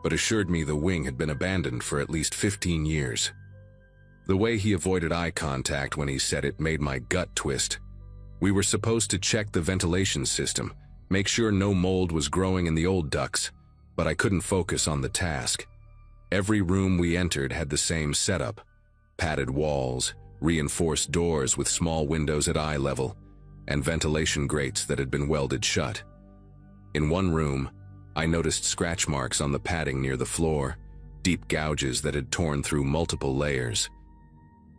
but assured me the wing had been abandoned for at least 15 years. The way he avoided eye contact when he said it made my gut twist. We were supposed to check the ventilation system, make sure no mold was growing in the old ducts, but I couldn't focus on the task. Every room we entered had the same setup: padded walls, reinforced doors with small windows at eye level, and ventilation grates that had been welded shut. In one room, I noticed scratch marks on the padding near the floor, deep gouges that had torn through multiple layers.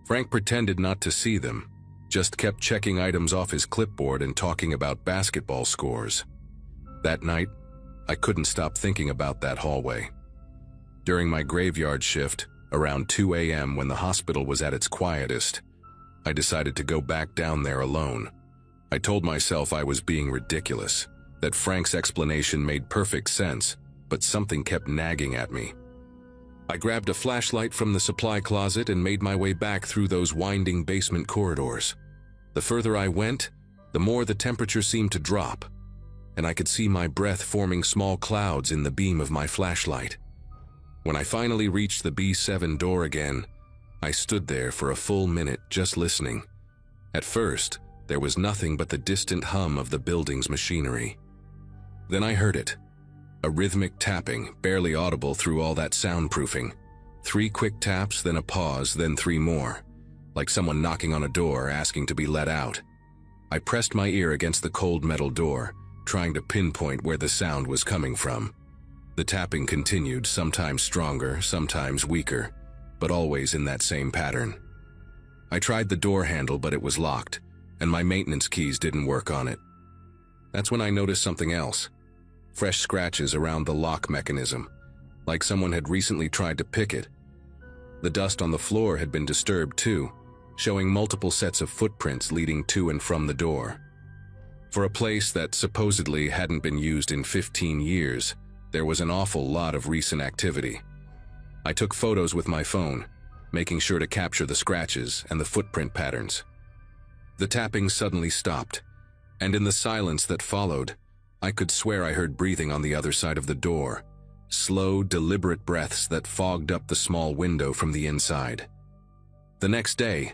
Frank pretended not to see them, just kept checking items off his clipboard and talking about basketball scores. That night, I couldn't stop thinking about that hallway. During my graveyard shift, around 2 a.m. when the hospital was at its quietest, I decided to go back down there alone. I told myself I was being ridiculous, that Frank's explanation made perfect sense, but something kept nagging at me. I grabbed a flashlight from the supply closet and made my way back through those winding basement corridors. The further I went, the more the temperature seemed to drop, and I could see my breath forming small clouds in the beam of my flashlight. When I finally reached the B7 door again, I stood there for a full minute just listening. At first, there was nothing but the distant hum of the building's machinery. Then I heard it. A rhythmic tapping, barely audible through all that soundproofing. 3 quick taps, then a pause, then 3 more, like someone knocking on a door asking to be let out. I pressed my ear against the cold metal door, trying to pinpoint where the sound was coming from. The tapping continued, sometimes stronger, sometimes weaker, but always in that same pattern. I tried the door handle, but it was locked, and my maintenance keys didn't work on it. That's when I noticed something else. Fresh scratches around the lock mechanism, like someone had recently tried to pick it. The dust on the floor had been disturbed too, showing multiple sets of footprints leading to and from the door. For a place that supposedly hadn't been used in 15 years, there was an awful lot of recent activity. I took photos with my phone, making sure to capture the scratches and the footprint patterns. The tapping suddenly stopped, and in the silence that followed, I could swear I heard breathing on the other side of the door, slow, deliberate breaths that fogged up the small window from the inside. The next day,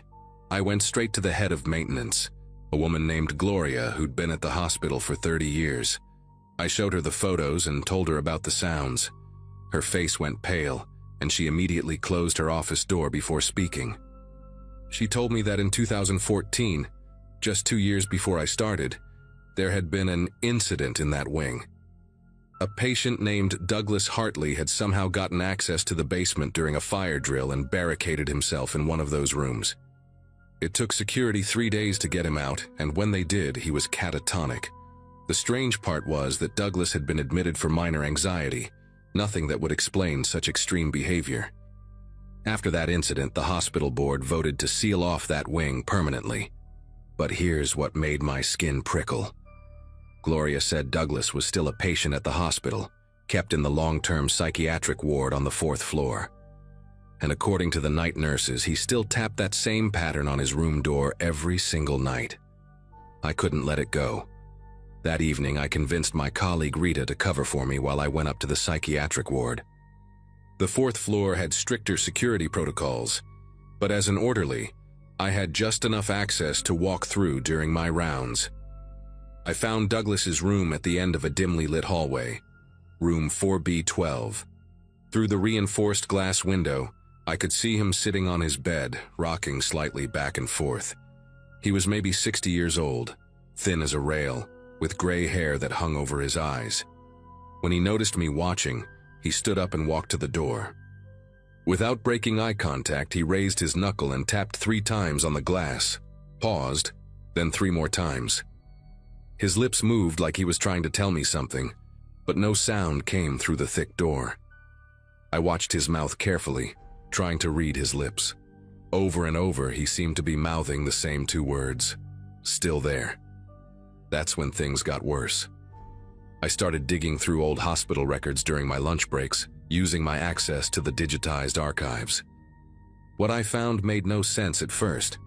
I went straight to the head of maintenance, a woman named Gloria who'd been at the hospital for 30 years. I showed her the photos and told her about the sounds. Her face went pale, and she immediately closed her office door before speaking. She told me that in 2014, just 2 years before I started, there had been an incident in that wing. A patient named Douglas Hartley had somehow gotten access to the basement during a fire drill and barricaded himself in one of those rooms. It took security 3 days to get him out, and when they did, he was catatonic. The strange part was that Douglas had been admitted for minor anxiety, nothing that would explain such extreme behavior. After that incident, the hospital board voted to seal off that wing permanently. But here's what made my skin prickle. Gloria said Douglas was still a patient at the hospital, kept in the long-term psychiatric ward on the 4th floor. And according to the night nurses, he still tapped that same pattern on his room door every single night. I couldn't let it go. That evening, I convinced my colleague Rita to cover for me while I went up to the psychiatric ward. The 4th floor had stricter security protocols, but as an orderly, I had just enough access to walk through during my rounds. I found Douglas's room at the end of a dimly lit hallway, room 4B12. Through the reinforced glass window, I could see him sitting on his bed, rocking slightly back and forth. He was maybe 60 years old, thin as a rail, with gray hair that hung over his eyes. When he noticed me watching, he stood up and walked to the door. Without breaking eye contact, he raised his knuckle and tapped 3 times on the glass, paused, then 3 more times. His lips moved like he was trying to tell me something, but no sound came through the thick door. I watched his mouth carefully, trying to read his lips. Over and over, he seemed to be mouthing the same 2 words, "Still there." That's when things got worse. I started digging through old hospital records during my lunch breaks, using my access to the digitized archives. What I found made no sense at first.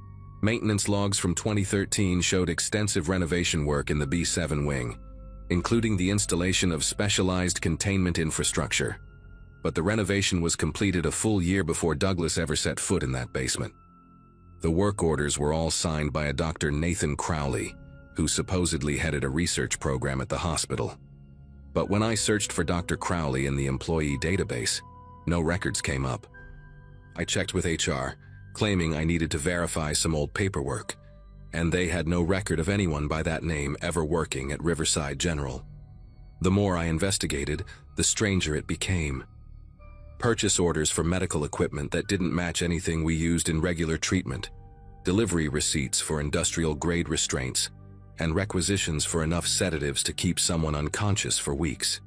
Maintenance logs from 2013 showed extensive renovation work in the B7 wing, including the installation of specialized containment infrastructure. But the renovation was completed a full year before Douglas ever set foot in that basement. The work orders were all signed by a Dr. Nathan Crowley, who supposedly headed a research program at the hospital. But when I searched for Dr. Crowley in the employee database, no records came up. I checked with HR, claiming I needed to verify some old paperwork, and they had no record of anyone by that name ever working at Riverside General. The more I investigated, the stranger it became. Purchase orders for medical equipment that didn't match anything we used in regular treatment, delivery receipts for industrial-grade restraints, and requisitions for enough sedatives to keep someone unconscious for weeks.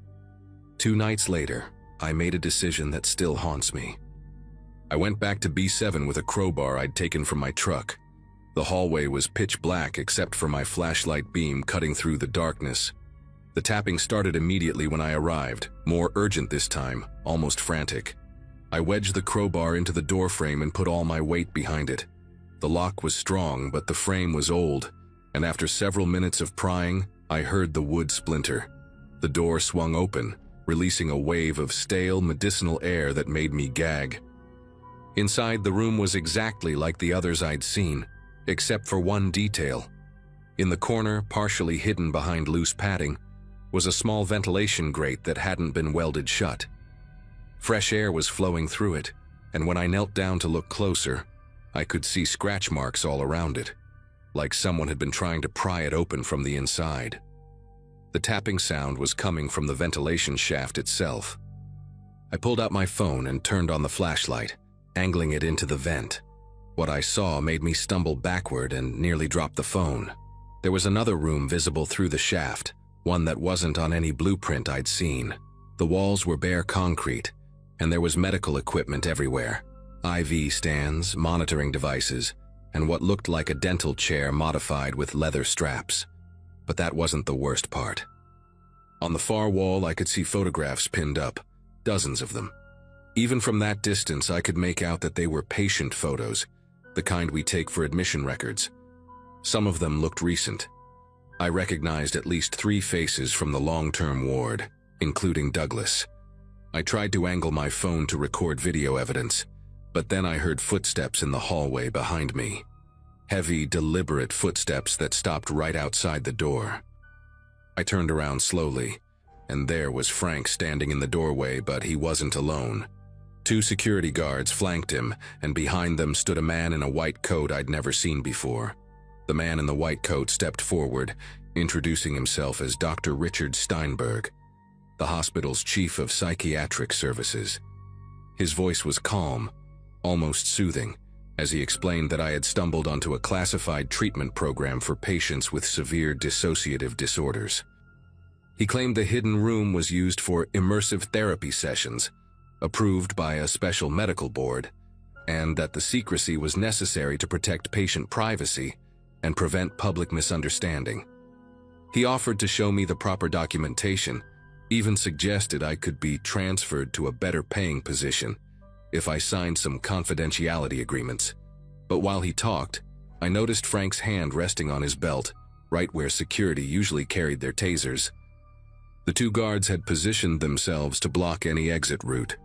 2 nights later, I made a decision that still haunts me. I went back to B7 with a crowbar I'd taken from my truck. The hallway was pitch black except for my flashlight beam cutting through the darkness. The tapping started immediately when I arrived, more urgent this time, almost frantic. I wedged the crowbar into the door frame and put all my weight behind it. The lock was strong, but the frame was old, and after several minutes of prying, I heard the wood splinter. The door swung open, releasing a wave of stale medicinal air that made me gag. Inside, the room was exactly like the others I'd seen, except for one detail. In the corner, partially hidden behind loose padding, was a small ventilation grate that hadn't been welded shut. Fresh air was flowing through it, and when I knelt down to look closer, I could see scratch marks all around it, like someone had been trying to pry it open from the inside. The tapping sound was coming from the ventilation shaft itself. I pulled out my phone and turned on the flashlight, angling it into the vent. What I saw made me stumble backward and nearly drop the phone. There was another room visible through the shaft, one that wasn't on any blueprint I'd seen. The walls were bare concrete, and there was medical equipment everywhere. IV stands, monitoring devices, and what looked like a dental chair modified with leather straps. But that wasn't the worst part. On the far wall, I could see photographs pinned up, dozens of them. Even from that distance, I could make out that they were patient photos, the kind we take for admission records. Some of them looked recent. I recognized at least 3 faces from the long-term ward, including Douglas. I tried to angle my phone to record video evidence, but then I heard footsteps in the hallway behind me. Heavy, deliberate footsteps that stopped right outside the door. I turned around slowly, and there was Frank standing in the doorway, but he wasn't alone. 2 security guards flanked him, and behind them stood a man in a white coat I'd never seen before. The man in the white coat stepped forward, introducing himself as Dr. Richard Steinberg, the hospital's chief of psychiatric services. His voice was calm, almost soothing, as he explained that I had stumbled onto a classified treatment program for patients with severe dissociative disorders. He claimed the hidden room was used for immersive therapy sessions, approved by a special medical board, and that the secrecy was necessary to protect patient privacy and prevent public misunderstanding. He offered to show me the proper documentation, even suggested I could be transferred to a better paying position if I signed some confidentiality agreements. But while he talked, I noticed Frank's hand resting on his belt, right where security usually carried their tasers. The 2 guards had positioned themselves to block any exit route.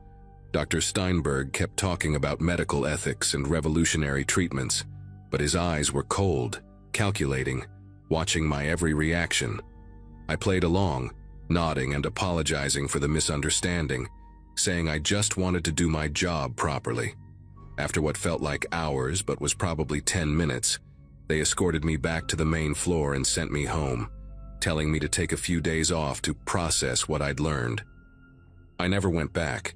Dr. Steinberg kept talking about medical ethics and revolutionary treatments, but his eyes were cold, calculating, watching my every reaction. I played along, nodding and apologizing for the misunderstanding, saying I just wanted to do my job properly. After what felt like hours but was probably 10 minutes, they escorted me back to the main floor and sent me home, telling me to take a few days off to process what I'd learned. I never went back.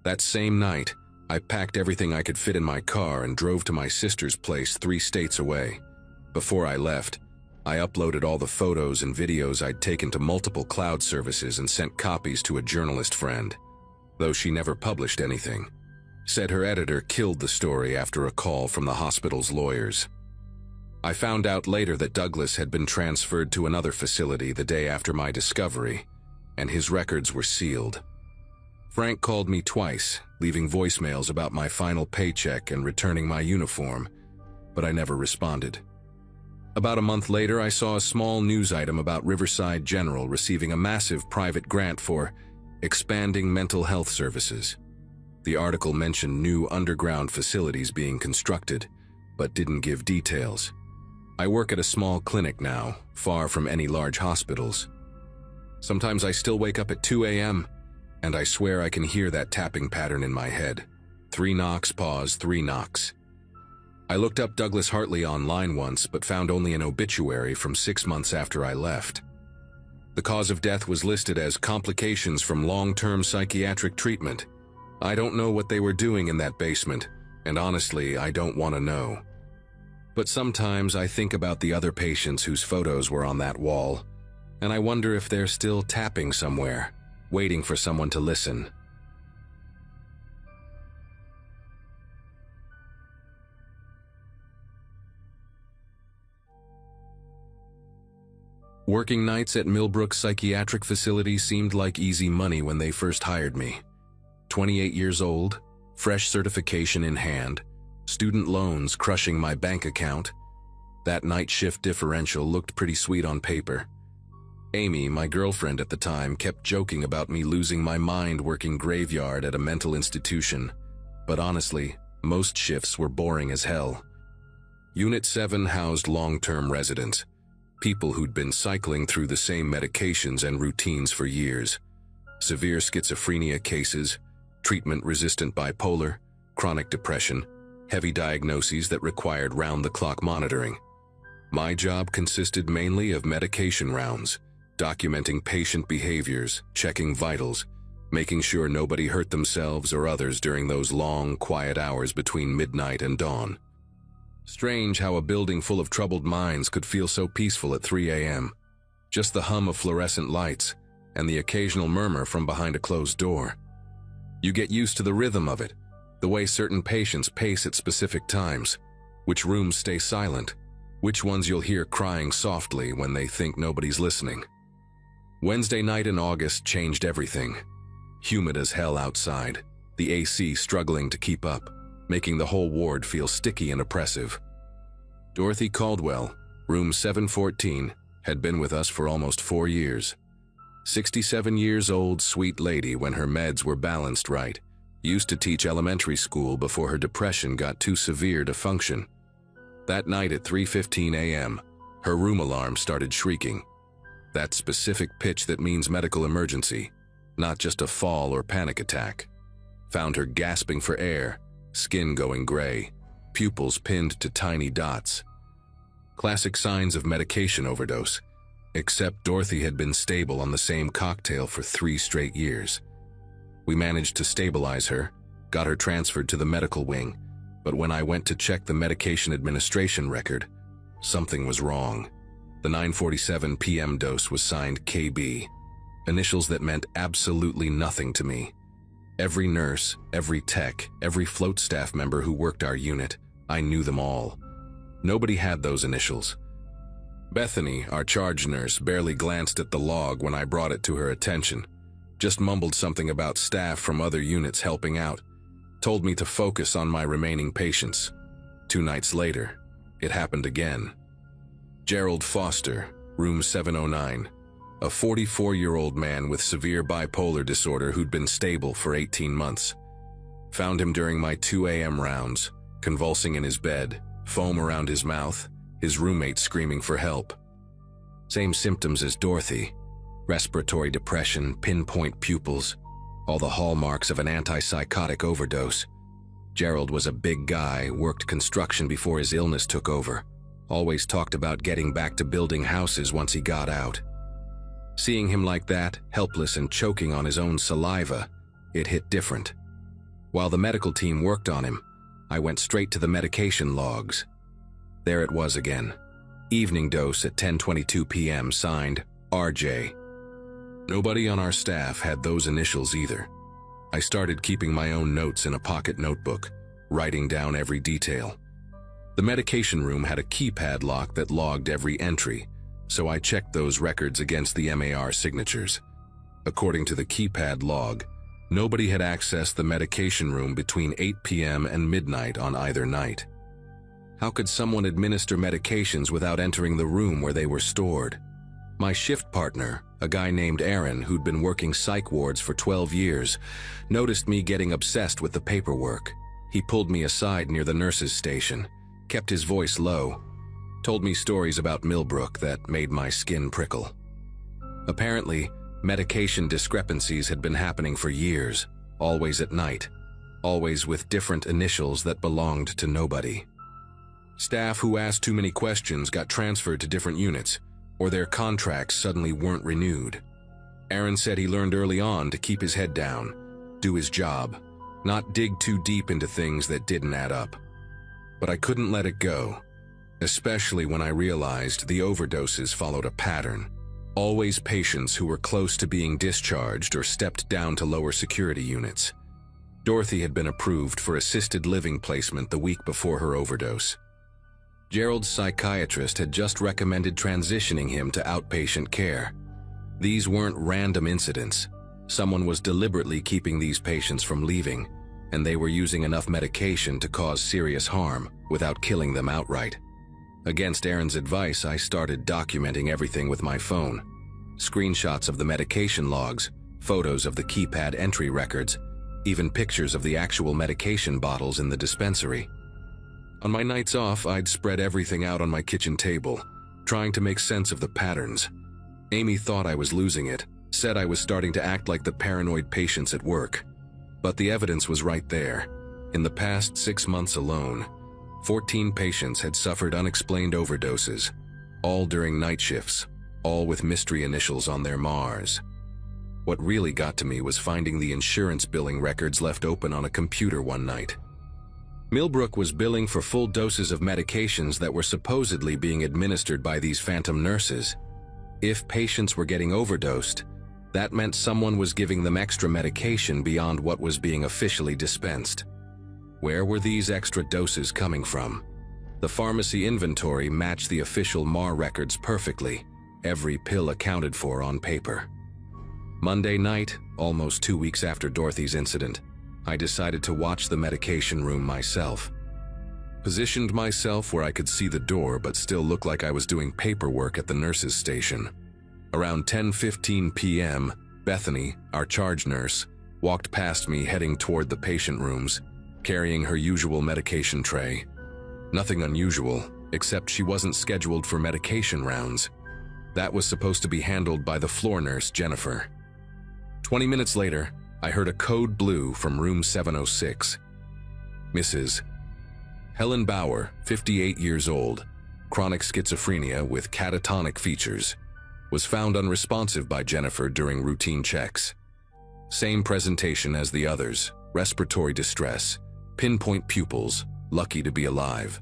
That same night, I packed everything I could fit in my car and drove to my sister's place 3 states away. Before I left, I uploaded all the photos and videos I'd taken to multiple cloud services and sent copies to a journalist friend, though she never published anything. Said her editor killed the story after a call from the hospital's lawyers. I found out later that Douglas had been transferred to another facility the day after my discovery, and his records were sealed. Frank called me twice, leaving voicemails about my final paycheck and returning my uniform, but I never responded. About a month later, I saw a small news item about Riverside General receiving a massive private grant for expanding mental health services. The article mentioned new underground facilities being constructed, but didn't give details. I work at a small clinic now, far from any large hospitals. Sometimes I still wake up at 2 a.m., and I swear I can hear that tapping pattern in my head. 3 knocks, pause, 3 knocks. I looked up Douglas Hartley online once, but found only an obituary from 6 months after I left. The cause of death was listed as complications from long-term psychiatric treatment. I don't know what they were doing in that basement, and honestly, I don't want to know. But sometimes I think about the other patients whose photos were on that wall, and I wonder if they're still tapping somewhere, waiting for someone to listen. Working nights at Millbrook Psychiatric Facility seemed like easy money when they first hired me. 28 years old, fresh certification in hand, student loans crushing my bank account. That night shift differential looked pretty sweet on paper. Amy, my girlfriend at the time, kept joking about me losing my mind working graveyard at a mental institution, but honestly, most shifts were boring as hell. Unit 7 housed long-term residents, people who'd been cycling through the same medications and routines for years. Severe schizophrenia cases, treatment-resistant bipolar, chronic depression, heavy diagnoses that required round-the-clock monitoring. My job consisted mainly of medication rounds, documenting patient behaviors, checking vitals, making sure nobody hurt themselves or others during those long, quiet hours between midnight and dawn. Strange how a building full of troubled minds could feel so peaceful at 3 a.m. Just the hum of fluorescent lights and the occasional murmur from behind a closed door. You get used to the rhythm of it, the way certain patients pace at specific times, which rooms stay silent, which ones you'll hear crying softly when they think nobody's listening. Wednesday night in August changed everything. Humid as hell outside, the AC struggling to keep up, making the whole ward feel sticky and oppressive. Dorothy Caldwell, room 714, had been with us for almost 4 years. 67 years old, sweet lady when her meds were balanced right. Used to teach elementary school before her depression got too severe to function. That night at 3:15 a.m., her room alarm started shrieking. That specific pitch that means medical emergency, not just a fall or panic attack. Found her gasping for air, skin going gray, pupils pinned to tiny dots. Classic signs of medication overdose, except Dorothy had been stable on the same cocktail for 3 straight years. We managed to stabilize her, got her transferred to the medical wing, but when I went to check the medication administration record, something was wrong. The 9:47 p.m. dose was signed KB, initials that meant absolutely nothing to me. Every nurse, every tech, every float staff member who worked our unit, I knew them all. Nobody had those initials. Bethany, our charge nurse, barely glanced at the log when I brought it to her attention. Just mumbled something about staff from other units helping out. Told me to focus on my remaining patients. 2 nights later, it happened again. Gerald Foster, room 709. A 44-year-old man with severe bipolar disorder who'd been stable for 18 months. Found him during my 2 a.m. rounds, convulsing in his bed, foam around his mouth, his roommate screaming for help. Same symptoms as Dorothy. Respiratory depression, pinpoint pupils, all the hallmarks of an antipsychotic overdose. Gerald was a big guy, worked construction before his illness took over. Always talked about getting back to building houses once he got out. Seeing him like that, helpless and choking on his own saliva, it hit different. While the medical team worked on him, I went straight to the medication logs. There it was again. Evening dose at 10:22 p.m. signed RJ. Nobody on our staff had those initials either. I started keeping my own notes in a pocket notebook, writing down every detail. The medication room had a keypad lock that logged every entry, so I checked those records against the MAR signatures. According to the keypad log, nobody had accessed the medication room between 8 p.m. and midnight on either night. How could someone administer medications without entering the room where they were stored? My shift partner, a guy named Aaron who'd been working psych wards for 12 years, noticed me getting obsessed with the paperwork. He pulled me aside near the nurses' station, kept his voice low, told me stories about Millbrook that made my skin prickle. Apparently, medication discrepancies had been happening for years, always at night, always with different initials that belonged to nobody. Staff who asked too many questions got transferred to different units, or their contracts suddenly weren't renewed. Aaron said he learned early on to keep his head down, do his job, not dig too deep into things that didn't add up. But I couldn't let it go, especially when I realized the overdoses followed a pattern. Always patients who were close to being discharged or stepped down to lower security units. Dorothy had been approved for assisted living placement the week before her overdose. Gerald's psychiatrist had just recommended transitioning him to outpatient care. These weren't random incidents. Someone was deliberately keeping these patients from leaving, and they were using enough medication to cause serious harm without killing them outright. Against Aaron's advice, I started documenting everything with my phone. Screenshots of the medication logs, photos of the keypad entry records, even pictures of the actual medication bottles in the dispensary. On my nights off, I'd spread everything out on my kitchen table, trying to make sense of the patterns. Amy thought I was losing it, said I was starting to act like the paranoid patients at work. But the evidence was right there. In the past 6 months alone, 14 patients had suffered unexplained overdoses, all during night shifts, all with mystery initials on their MARs. What really got to me was finding the insurance billing records left open on a computer one night. Millbrook was billing for full doses of medications that were supposedly being administered by these phantom nurses. If patients were getting overdosed, that meant someone was giving them extra medication beyond what was being officially dispensed. Where were these extra doses coming from? The pharmacy inventory matched the official MAR records perfectly, every pill accounted for on paper. Monday night, almost 2 weeks after Dorothy's incident, I decided to watch the medication room myself. Positioned myself where I could see the door but still look like I was doing paperwork at the nurse's station. Around 10:15 p.m., Bethany, our charge nurse, walked past me heading toward the patient rooms, carrying her usual medication tray. Nothing unusual, except she wasn't scheduled for medication rounds. That was supposed to be handled by the floor nurse, Jennifer. 20 minutes later, I heard a code blue from room 706. Mrs. Helen Bauer, 58 years old, chronic schizophrenia with catatonic features, was found unresponsive by Jennifer during routine checks. Same presentation as the others, respiratory distress, pinpoint pupils, lucky to be alive.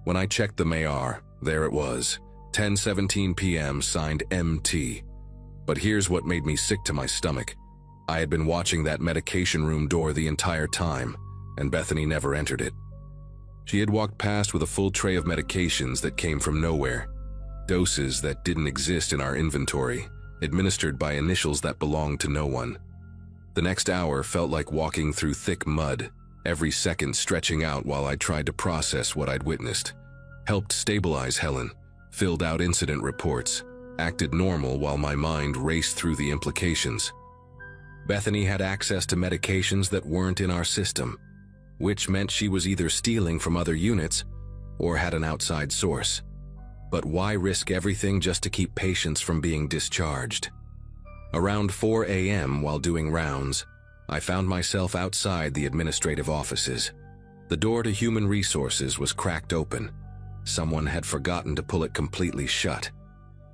When I checked the MAR, there it was, 10:17 p.m., signed MT. But here's what made me sick to my stomach. I had been watching that medication room door the entire time, and Bethany never entered it. She had walked past with a full tray of medications that came from nowhere, doses that didn't exist in our inventory, administered by initials that belonged to no one. The next hour felt like walking through thick mud, every second stretching out while I tried to process what I'd witnessed, helped stabilize Helen, filled out incident reports, acted normal while my mind raced through the implications. Bethany had access to medications that weren't in our system, which meant she was either stealing from other units or had an outside source. But why risk everything just to keep patients from being discharged? Around 4 a.m. while doing rounds, I found myself outside the administrative offices. The door to human resources was cracked open. Someone had forgotten to pull it completely shut.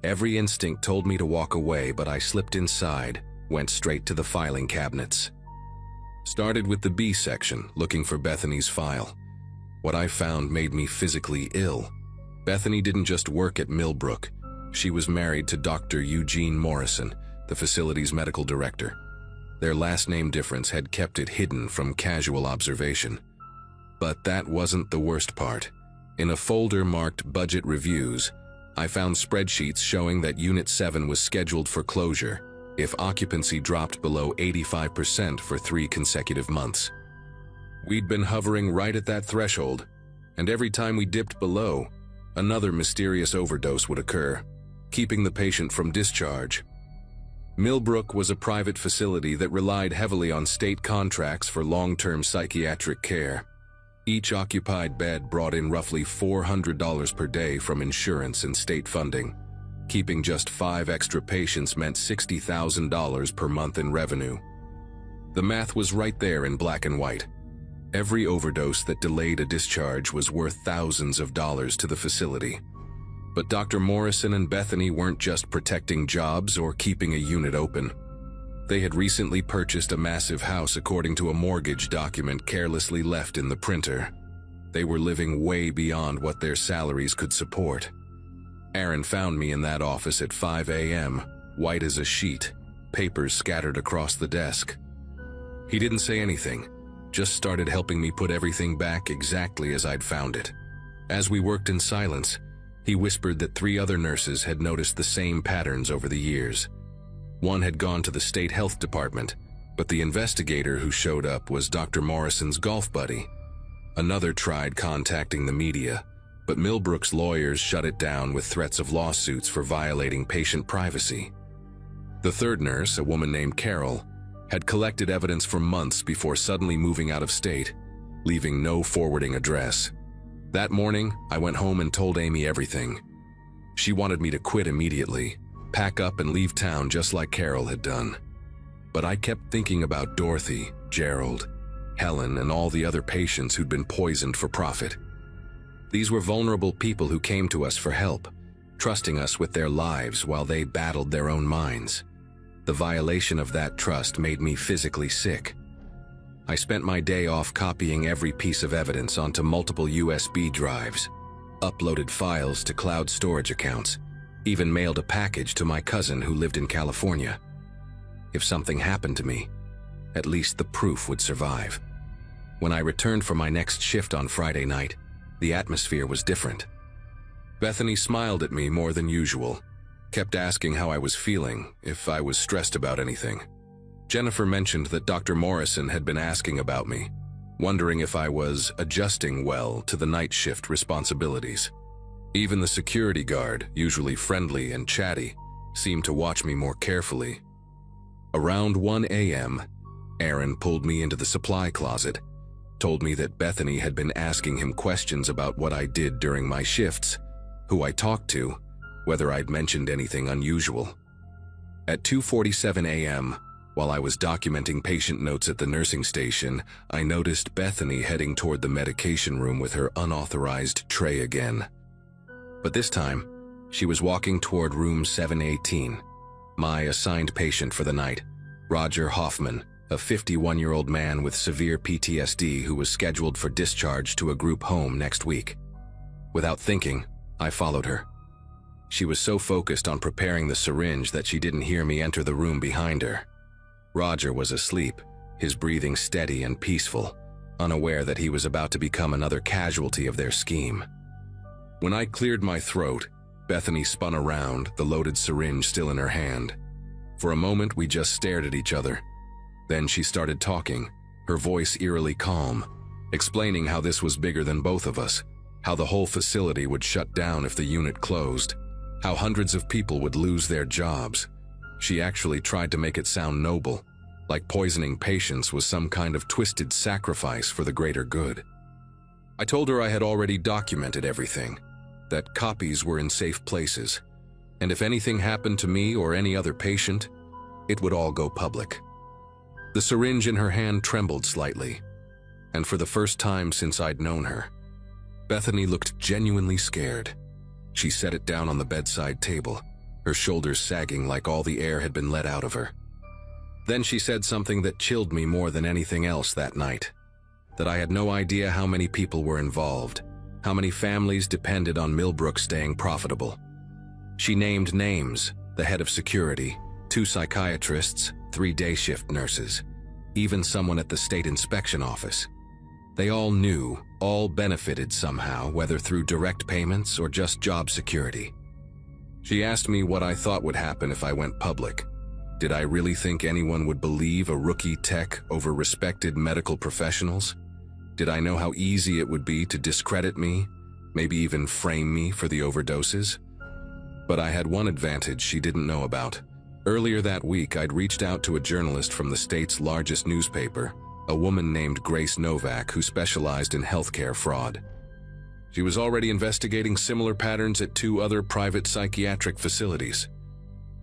Every instinct told me to walk away, but I slipped inside, went straight to the filing cabinets. Started with the B section, looking for Bethany's file. What I found made me physically ill. Bethany didn't just work at Millbrook. She was married to Dr. Eugene Morrison, the facility's medical director. Their last name difference had kept it hidden from casual observation. But that wasn't the worst part. In a folder marked Budget Reviews, I found spreadsheets showing that Unit 7 was scheduled for closure if occupancy dropped below 85% for 3 consecutive months. We'd been hovering right at that threshold, and every time we dipped below, another mysterious overdose would occur, keeping the patient from discharge. Millbrook was a private facility that relied heavily on state contracts for long-term psychiatric care. Each occupied bed brought in roughly $400 per day from insurance and state funding. Keeping just 5 extra patients meant $60,000 per month in revenue. The math was right there in black and white. Every overdose that delayed a discharge was worth thousands of dollars to the facility. But Dr. Morrison and Bethany weren't just protecting jobs or keeping a unit open. They had recently purchased a massive house according to a mortgage document carelessly left in the printer. They were living way beyond what their salaries could support. Aaron found me in that office at 5 a.m., white as a sheet, papers scattered across the desk. He didn't say anything, just started helping me put everything back exactly as I'd found it. As we worked in silence, he whispered that 3 other nurses had noticed the same patterns over the years. One had gone to the state health department, but the investigator who showed up was Dr. Morrison's golf buddy. Another tried contacting the media, but Millbrook's lawyers shut it down with threats of lawsuits for violating patient privacy. The third nurse, a woman named Carol, had collected evidence for months before suddenly moving out of state, leaving no forwarding address. That morning, I went home and told Amy everything. She wanted me to quit immediately, pack up and leave town just like Carol had done. But I kept thinking about Dorothy, Gerald, Helen, and all the other patients who'd been poisoned for profit. These were vulnerable people who came to us for help, trusting us with their lives while they battled their own minds. The violation of that trust made me physically sick. I spent my day off copying every piece of evidence onto multiple USB drives, uploaded files to cloud storage accounts, even mailed a package to my cousin who lived in California. If something happened to me, at least the proof would survive. When I returned for my next shift on Friday night, the atmosphere was different. Bethany smiled at me more than usual, kept asking how I was feeling, if I was stressed about anything. Jennifer mentioned that Dr. Morrison had been asking about me, wondering if I was adjusting well to the night shift responsibilities. Even the security guard, usually friendly and chatty, seemed to watch me more carefully. Around 1 a.m., Aaron pulled me into the supply closet, told me that Bethany had been asking him questions about what I did during my shifts, who I talked to, whether I'd mentioned anything unusual. At 2:47 a.m., while I was documenting patient notes at the nursing station, I noticed Bethany heading toward the medication room with her unauthorized tray again. But this time, she was walking toward room 718. My assigned patient for the night, Roger Hoffman, a 51-year-old man with severe PTSD who was scheduled for discharge to a group home next week. Without thinking, I followed her. She was so focused on preparing the syringe that she didn't hear me enter the room behind her. Roger was asleep, his breathing steady and peaceful, unaware that he was about to become another casualty of their scheme. When I cleared my throat, Bethany spun around, the loaded syringe still in her hand. For a moment, we just stared at each other. Then she started talking, her voice eerily calm, explaining how this was bigger than both of us, how the whole facility would shut down if the unit closed, how hundreds of people would lose their jobs. She actually tried to make it sound noble, like poisoning patients was some kind of twisted sacrifice for the greater good. I told her I had already documented everything, that copies were in safe places, and if anything happened to me or any other patient, it would all go public. The syringe in her hand trembled slightly, and for the first time since I'd known her, Bethany looked genuinely scared. She set it down on the bedside table, her shoulders sagging like all the air had been let out of her. Then she said something that chilled me more than anything else that night, that I had no idea how many people were involved, how many families depended on Millbrook staying profitable. She named names, the head of security, 2 psychiatrists, 3 day shift nurses, even someone at the state inspection office. They all knew, all benefited somehow, whether through direct payments or just job security. She asked me what I thought would happen if I went public. Did I really think anyone would believe a rookie tech over respected medical professionals? Did I know how easy it would be to discredit me, maybe even frame me for the overdoses? But I had one advantage she didn't know about. Earlier that week, I'd reached out to a journalist from the state's largest newspaper, a woman named Grace Novak who specialized in healthcare fraud. She was already investigating similar patterns at 2 other private psychiatric facilities.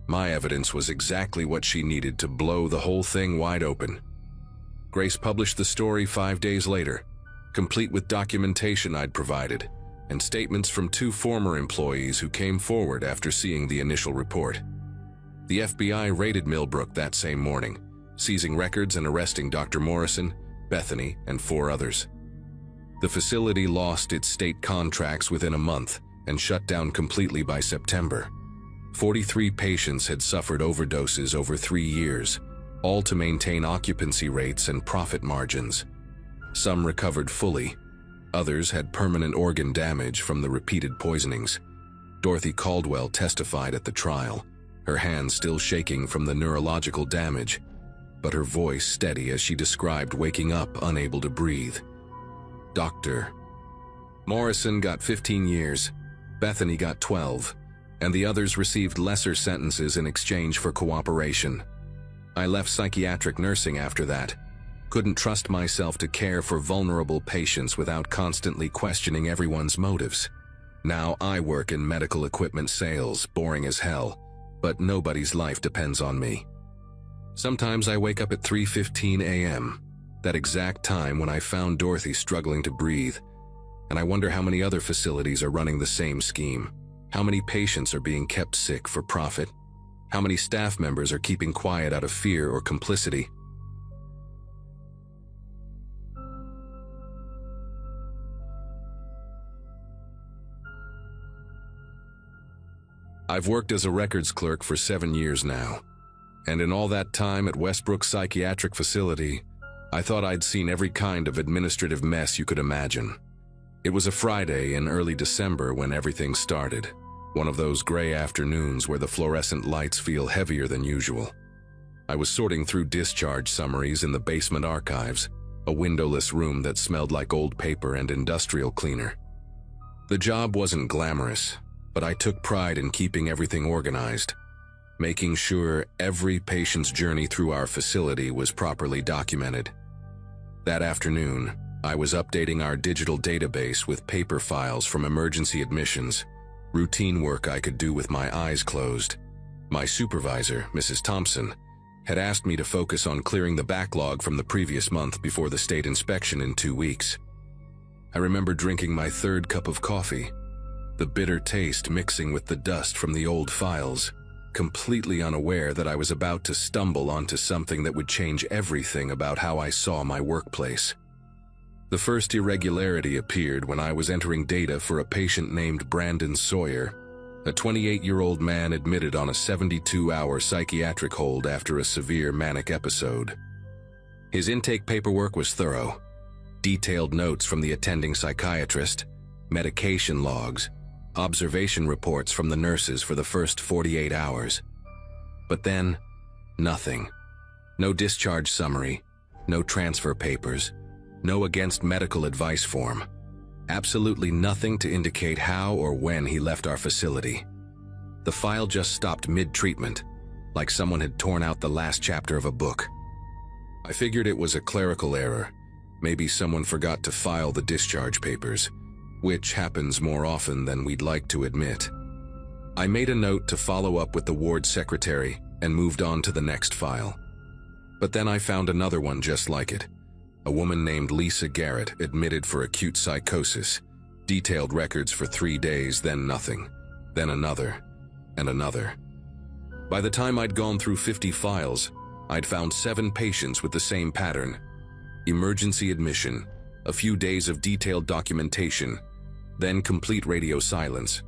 My evidence was exactly what she needed to blow the whole thing wide open. Grace published the story 5 days later, complete with documentation I'd provided, and statements from 2 former employees who came forward after seeing the initial report. The FBI raided Millbrook that same morning, seizing records and arresting Dr. Morrison, Bethany, and 4 others. The facility lost its state contracts within a month and shut down completely by September. 43 patients had suffered overdoses over 3 years, all to maintain occupancy rates and profit margins. Some recovered fully, Others had permanent organ damage from the repeated poisonings. Dorothy Caldwell testified at the trial, her hands still shaking from the neurological damage, but her voice steady as she described waking up unable to breathe. Dr. Morrison got 15 years, Bethany got 12, and the others received lesser sentences in exchange for cooperation. I left psychiatric nursing after that. Couldn't trust myself to care for vulnerable patients without constantly questioning everyone's motives. Now I work in medical equipment sales, boring as hell, but nobody's life depends on me. Sometimes I wake up at 3:15 a.m., that exact time when I found Dorothy struggling to breathe, and I wonder how many other facilities are running the same scheme. How many patients are being kept sick for profit? How many staff members are keeping quiet out of fear or complicity? I've worked as a records clerk for 7 years now, and in all that time at Westbrook Psychiatric Facility, I thought I'd seen every kind of administrative mess you could imagine. It was a Friday in early December when everything started, one of those gray afternoons where the fluorescent lights feel heavier than usual. I was sorting through discharge summaries in the basement archives, a windowless room that smelled like old paper and industrial cleaner. The job wasn't glamorous, but I took pride in keeping everything organized, making sure every patient's journey through our facility was properly documented. That afternoon, I was updating our digital database with paper files from emergency admissions, routine work I could do with my eyes closed. My supervisor, Mrs. Thompson, had asked me to focus on clearing the backlog from the previous month before the state inspection in 2 weeks. I remember drinking my third cup of coffee, the bitter taste mixing with the dust from the old files, completely unaware that I was about to stumble onto something that would change everything about how I saw my workplace. The first irregularity appeared when I was entering data for a patient named Brandon Sawyer, a 28-year-old man admitted on a 72-hour psychiatric hold after a severe manic episode. His intake paperwork was thorough, detailed notes from the attending psychiatrist, medication logs, observation reports from the nurses for the first 48 hours. But then, nothing. No discharge summary, no transfer papers, no against medical advice form. Absolutely nothing to indicate how or when he left our facility. The file just stopped mid-treatment, like someone had torn out the last chapter of a book. I figured it was a clerical error. Maybe someone forgot to file the discharge papers, which happens more often than we'd like to admit. I made a note to follow up with the ward secretary and moved on to the next file. But then I found another one just like it. A woman named Lisa Garrett admitted for acute psychosis, detailed records for 3 days, then nothing, then another, and another. By the time I'd gone through 50 files, I'd found 7 patients with the same pattern: emergency admission, a few days of detailed documentation, then complete radio silence.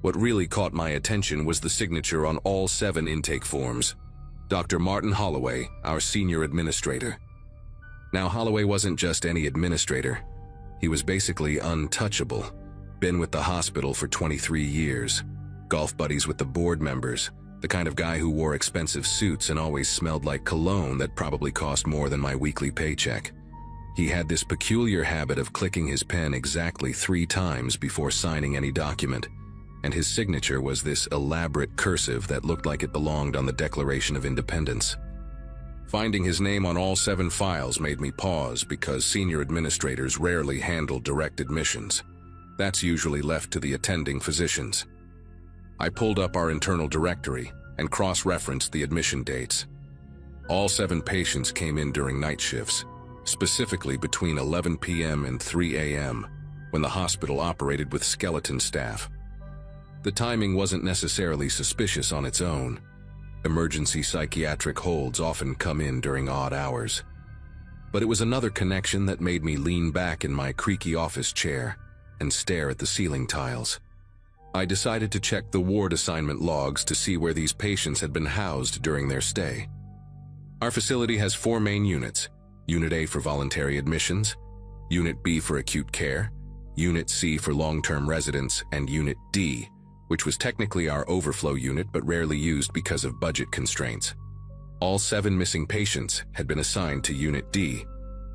What really caught my attention was the signature on all 7 intake forms: Dr. Martin Holloway, our senior administrator. Now, Holloway wasn't just any administrator. He was basically untouchable, been with the hospital for 23 years, golf buddies with the board members, the kind of guy who wore expensive suits and always smelled like cologne that probably cost more than my weekly paycheck. He had this peculiar habit of clicking his pen exactly 3 times before signing any document, and his signature was this elaborate cursive that looked like it belonged on the Declaration of Independence. Finding his name on all 7 files made me pause because senior administrators rarely handle direct admissions. That's usually left to the attending physicians. I pulled up our internal directory and cross-referenced the admission dates. All 7 patients came in during night shifts, specifically between 11 p.m. and 3 a.m., when the hospital operated with skeleton staff. The timing wasn't necessarily suspicious on its own. Emergency psychiatric holds often come in during odd hours. But it was another connection that made me lean back in my creaky office chair and stare at the ceiling tiles. I decided to check the ward assignment logs to see where these patients had been housed during their stay. Our facility has 4 main units: Unit A for voluntary admissions, Unit B for acute care, Unit C for long-term residents, and Unit D, which was technically our overflow unit but rarely used because of budget constraints. All 7 missing patients had been assigned to Unit D,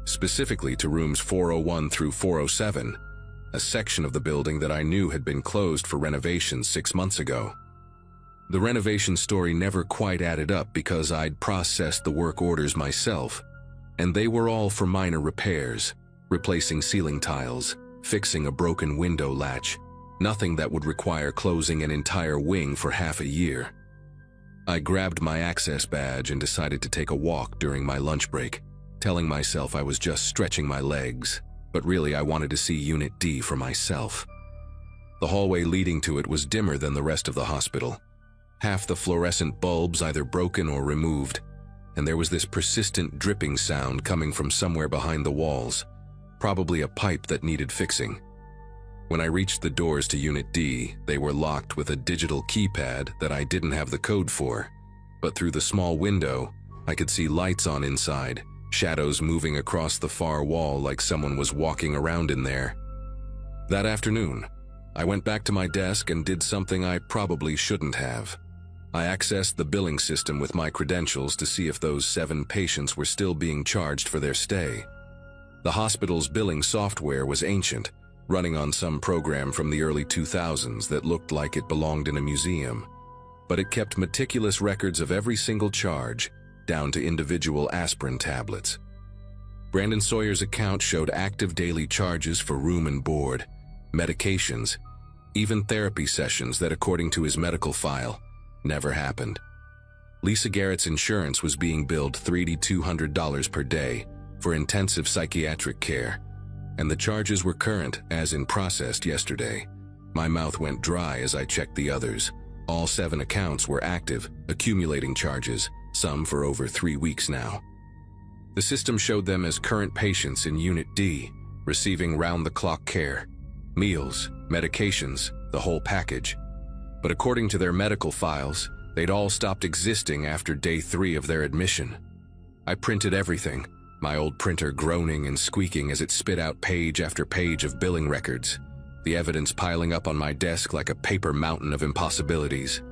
specifically to rooms 401 through 407, a section of the building that I knew had been closed for renovations 6 months ago. The renovation story never quite added up because I'd processed the work orders myself, and they were all for minor repairs, replacing ceiling tiles, fixing a broken window latch, nothing that would require closing an entire wing for half a year. I grabbed my access badge and decided to take a walk during my lunch break, telling myself I was just stretching my legs, but really I wanted to see Unit D for myself. The hallway leading to it was dimmer than the rest of the hospital. Half the fluorescent bulbs either broken or removed, and there was this persistent dripping sound coming from somewhere behind the walls, probably a pipe that needed fixing. When I reached the doors to Unit D, they were locked with a digital keypad that I didn't have the code for, but through the small window, I could see lights on inside, shadows moving across the far wall like someone was walking around in there. That afternoon, I went back to my desk and did something I probably shouldn't have. I accessed the billing system with my credentials to see if those 7 patients were still being charged for their stay. The hospital's billing software was ancient, running on some program from the early 2000s that looked like it belonged in a museum, but it kept meticulous records of every single charge, down to individual aspirin tablets. Brandon Sawyer's account showed active daily charges for room and board, medications, even therapy sessions that, according to his medical file, never happened. Lisa Garrett's insurance was being billed $3,200 per day for intensive psychiatric care, and the charges were current as in processed yesterday. My mouth went dry as I checked the others. All 7 accounts were active, accumulating charges, some for over 3 weeks now. The system showed them as current patients in Unit D, receiving round-the-clock care, meals, medications, the whole package. But according to their medical files, they'd all stopped existing after day 3 of their admission. I printed everything, my old printer groaning and squeaking as it spit out page after page of billing records, the evidence piling up on my desk like a paper mountain of impossibilities.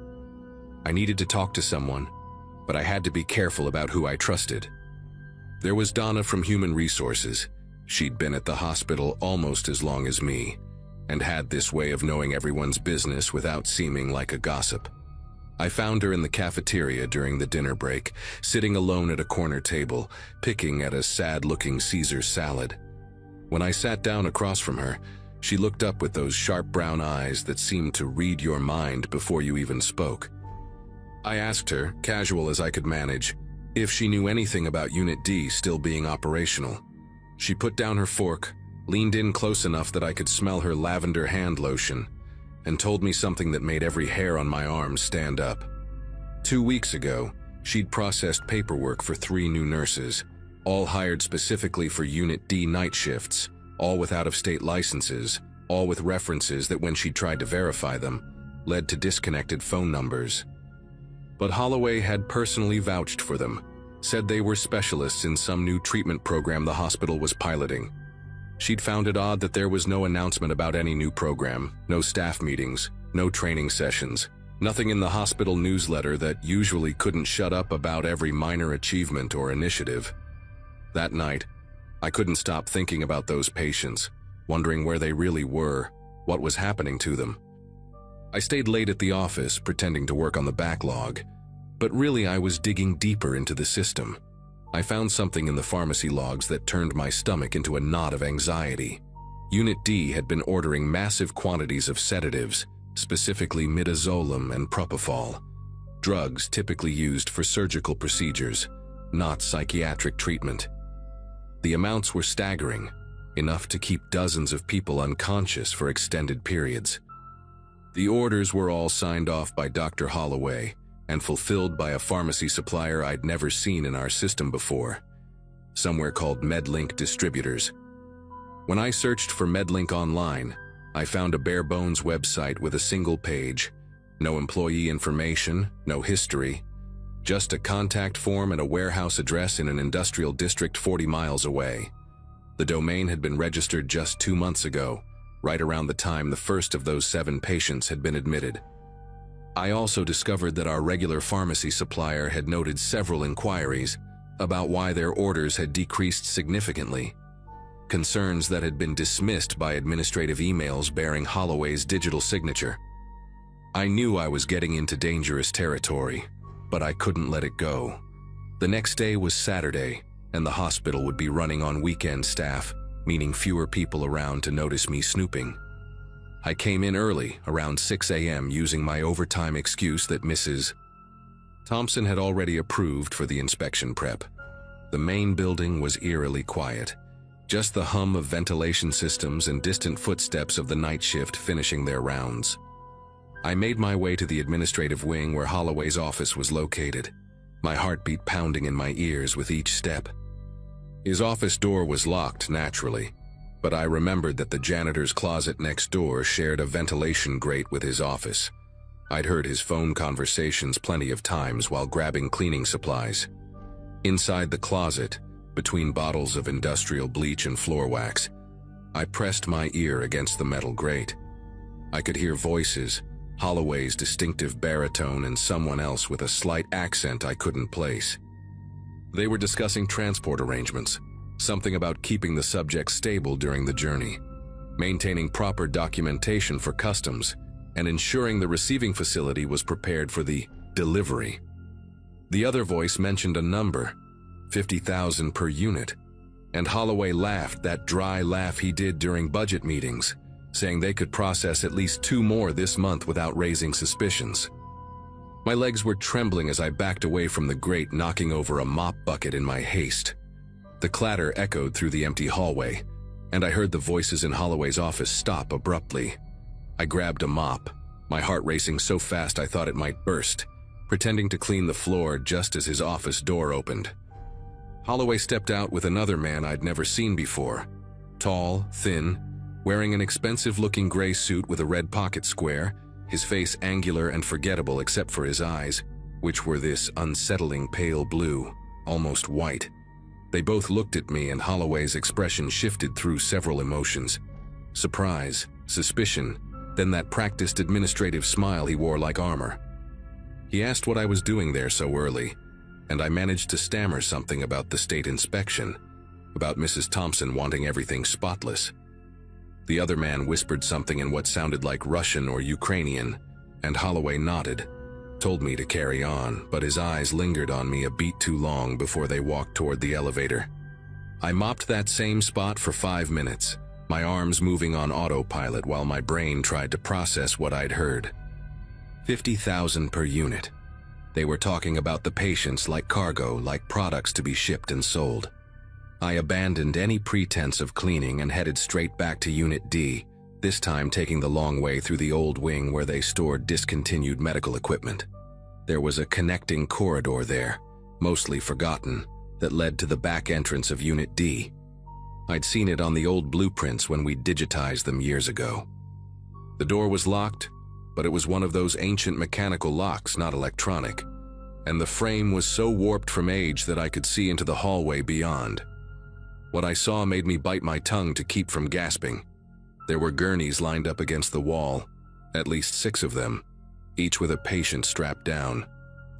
I needed to talk to someone, but I had to be careful about who I trusted. There was Donna from Human Resources. She'd been at the hospital almost as long as me, and had this way of knowing everyone's business without seeming like a gossip. I found her in the cafeteria during the dinner break, sitting alone at a corner table, picking at a sad-looking Caesar salad. When I sat down across from her, she looked up with those sharp brown eyes that seemed to read your mind before you even spoke. I asked her, casual as I could manage, if she knew anything about Unit D still being operational. She put down her fork, leaned in close enough that I could smell her lavender hand lotion, and told me something that made every hair on my arm stand up. 2 weeks ago, she'd processed paperwork for 3 new nurses, all hired specifically for Unit D night shifts, all with out-of-state licenses, all with references that when she tried to verify them, led to disconnected phone numbers. But Holloway had personally vouched for them, said they were specialists in some new treatment program the hospital was piloting. She'd found it odd that there was no announcement about any new program, no staff meetings, no training sessions, nothing in the hospital newsletter that usually couldn't shut up about every minor achievement or initiative. That night, I couldn't stop thinking about those patients, wondering where they really were, what was happening to them. I stayed late at the office, pretending to work on the backlog, but really I was digging deeper into the system. I found something in the pharmacy logs that turned my stomach into a knot of anxiety. Unit D had been ordering massive quantities of sedatives, specifically midazolam and propofol, drugs typically used for surgical procedures, not psychiatric treatment. The amounts were staggering, enough to keep dozens of people unconscious for extended periods. The orders were all signed off by Dr. Holloway and fulfilled by a pharmacy supplier I'd never seen in our system before, somewhere called MedLink Distributors. When I searched for MedLink online, I found a bare-bones website with a single page, no employee information, no history, just a contact form and a warehouse address in an industrial district 40 miles away. The domain had been registered just 2 months ago, right around the time the first of those 7 patients had been admitted. I also discovered that our regular pharmacy supplier had noted several inquiries about why their orders had decreased significantly, concerns that had been dismissed by administrative emails bearing Holloway's digital signature. I knew I was getting into dangerous territory, but I couldn't let it go. The next day was Saturday, and the hospital would be running on weekend staff, meaning fewer people around to notice me snooping. I came in early, around 6 a.m., using my overtime excuse that Mrs. Thompson had already approved for the inspection prep. The main building was eerily quiet, just the hum of ventilation systems and distant footsteps of the night shift finishing their rounds. I made my way to the administrative wing where Holloway's office was located, my heartbeat pounding in my ears with each step. His office door was locked, naturally, but I remembered that the janitor's closet next door shared a ventilation grate with his office. I'd heard his phone conversations plenty of times while grabbing cleaning supplies. Inside the closet, between bottles of industrial bleach and floor wax, I pressed my ear against the metal grate. I could hear voices, Holloway's distinctive baritone and someone else with a slight accent I couldn't place. They were discussing transport arrangements, something about keeping the subject stable during the journey, maintaining proper documentation for customs, and ensuring the receiving facility was prepared for the delivery. The other voice mentioned a number, 50,000 per unit, and Holloway laughed that dry laugh he did during budget meetings, saying they could process at least 2 more this month without raising suspicions. My legs were trembling as I backed away from the grate, knocking over a mop bucket in my haste. The clatter echoed through the empty hallway, and I heard the voices in Holloway's office stop abruptly. I grabbed a mop, my heart racing so fast I thought it might burst, pretending to clean the floor just as his office door opened. Holloway stepped out with another man I'd never seen before, tall, thin, wearing an expensive-looking gray suit with a red pocket square, his face angular and forgettable except for his eyes, which were this unsettling pale blue, almost white. They both looked at me, and Holloway's expression shifted through several emotions. Surprise, suspicion, then that practiced administrative smile he wore like armor. He asked what I was doing there so early, and I managed to stammer something about the state inspection, about Mrs. Thompson wanting everything spotless. The other man whispered something in what sounded like Russian or Ukrainian, and Holloway nodded, told me to carry on, but his eyes lingered on me a beat too long before they walked toward the elevator. I mopped that same spot for 5 minutes, my arms moving on autopilot while my brain tried to process what I'd heard. 50,000 per unit. They were talking about the patients like cargo, like products to be shipped and sold. I abandoned any pretense of cleaning and headed straight back to Unit D, this time taking the long way through the old wing where they stored discontinued medical equipment. There was a connecting corridor there, mostly forgotten, that led to the back entrance of Unit D. I'd seen it on the old blueprints when we digitized them years ago. The door was locked, but it was one of those ancient mechanical locks, not electronic, and the frame was so warped from age that I could see into the hallway beyond. What I saw made me bite my tongue to keep from gasping. There were gurneys lined up against the wall, at least 6 of them, each with a patient strapped down,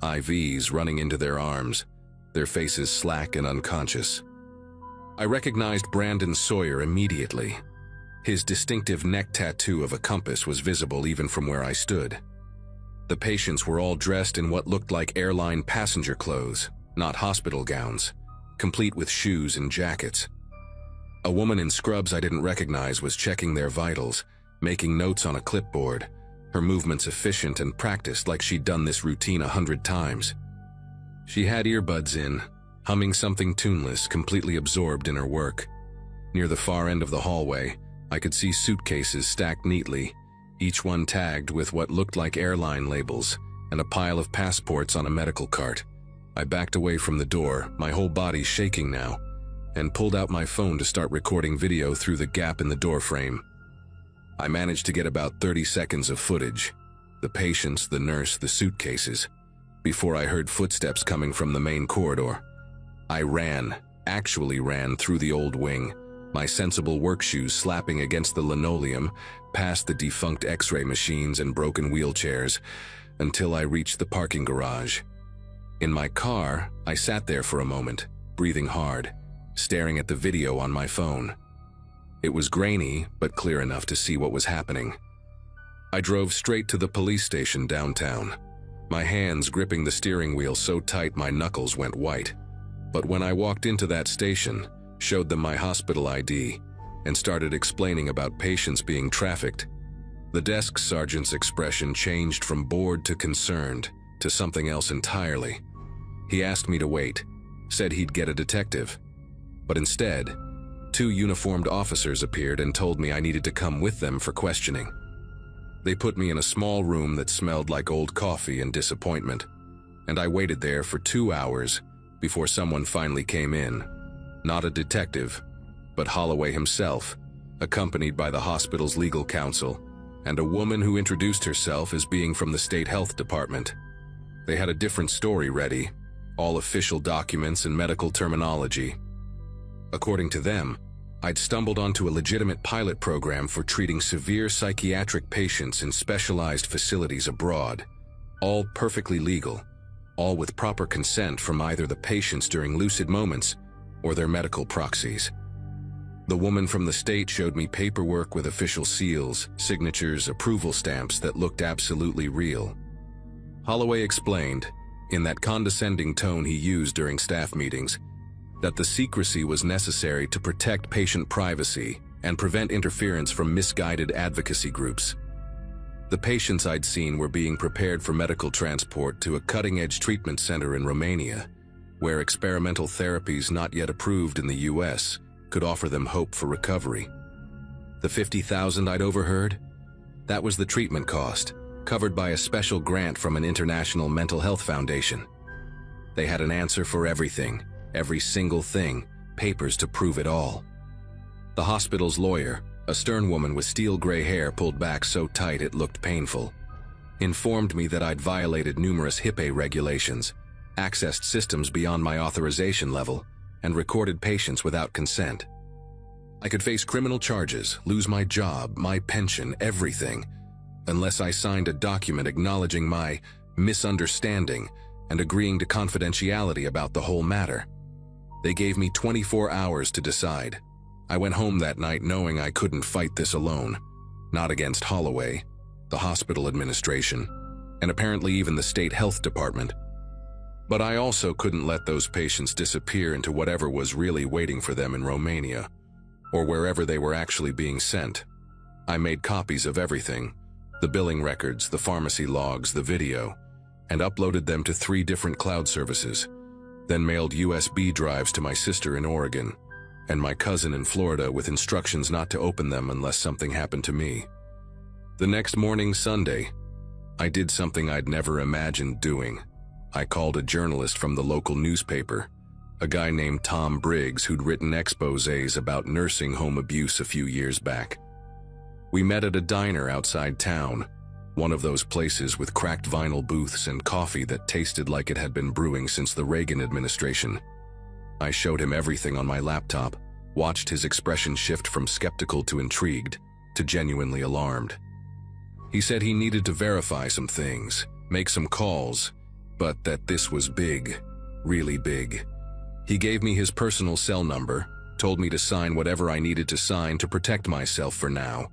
IVs running into their arms, their faces slack and unconscious. I recognized Brandon Sawyer immediately. His distinctive neck tattoo of a compass was visible even from where I stood. The patients were all dressed in what looked like airline passenger clothes, not hospital gowns, complete with shoes and jackets. A woman in scrubs I didn't recognize was checking their vitals, making notes on a clipboard, her movements efficient and practiced like she'd done this routine 100 times. She had earbuds in, humming something tuneless, completely absorbed in her work. Near the far end of the hallway, I could see suitcases stacked neatly, each one tagged with what looked like airline labels, and a pile of passports on a medical cart. I backed away from the door, my whole body shaking now, and pulled out my phone to start recording video through the gap in the door frame. I managed to get about 30 seconds of footage, the patients, the nurse, the suitcases, before I heard footsteps coming from the main corridor. I ran, actually ran through the old wing, my sensible work shoes slapping against the linoleum, past the defunct X-ray machines and broken wheelchairs, until I reached the parking garage. In my car, I sat there for a moment, breathing hard, staring at the video on my phone. It was grainy, but clear enough to see what was happening. I drove straight to the police station downtown, my hands gripping the steering wheel so tight my knuckles went white. But when I walked into that station, showed them my hospital ID, and started explaining about patients being trafficked, the desk sergeant's expression changed from bored to concerned to something else entirely. He asked me to wait, said he'd get a detective. But instead, 2 uniformed officers appeared and told me I needed to come with them for questioning. They put me in a small room that smelled like old coffee and disappointment, and I waited there for 2 hours before someone finally came in. Not a detective, but Holloway himself, accompanied by the hospital's legal counsel, and a woman who introduced herself as being from the state health department. They had a different story ready, all official documents and medical terminology. According to them, I'd stumbled onto a legitimate pilot program for treating severe psychiatric patients in specialized facilities abroad, all perfectly legal, all with proper consent from either the patients during lucid moments or their medical proxies. The woman from the state showed me paperwork with official seals, signatures, approval stamps that looked absolutely real. Holloway explained, in that condescending tone he used during staff meetings, that the secrecy was necessary to protect patient privacy and prevent interference from misguided advocacy groups. The patients I'd seen were being prepared for medical transport to a cutting-edge treatment center in Romania, where experimental therapies not yet approved in the US could offer them hope for recovery. The $50,000 I'd overheard? That was the treatment cost, covered by a special grant from an international mental health foundation. They had an answer for everything, every single thing, papers to prove it all. The hospital's lawyer, a stern woman with steel gray hair pulled back so tight it looked painful, informed me that I'd violated numerous HIPAA regulations, accessed systems beyond my authorization level, and recorded patients without consent. I could face criminal charges, lose my job, my pension, everything, unless I signed a document acknowledging my misunderstanding and agreeing to confidentiality about the whole matter. They gave me 24 hours to decide. I went home that night knowing I couldn't fight this alone, not against Holloway, the hospital administration, and apparently even the state health department. But I also couldn't let those patients disappear into whatever was really waiting for them in Romania, or wherever they were actually being sent. I made copies of everything, the billing records, the pharmacy logs, the video, and uploaded them to 3 different cloud services, then mailed USB drives to my sister in Oregon and my cousin in Florida with instructions not to open them unless something happened to me. The next morning, Sunday, I did something I'd never imagined doing. I called a journalist from the local newspaper, a guy named Tom Briggs who'd written exposés about nursing home abuse a few years back. We met at a diner outside town, one of those places with cracked vinyl booths and coffee that tasted like it had been brewing since the Reagan administration. I showed him everything on my laptop, watched his expression shift from skeptical to intrigued, to genuinely alarmed. He said he needed to verify some things, make some calls, but that this was big, really big. He gave me his personal cell number, told me to sign whatever I needed to sign to protect myself for now,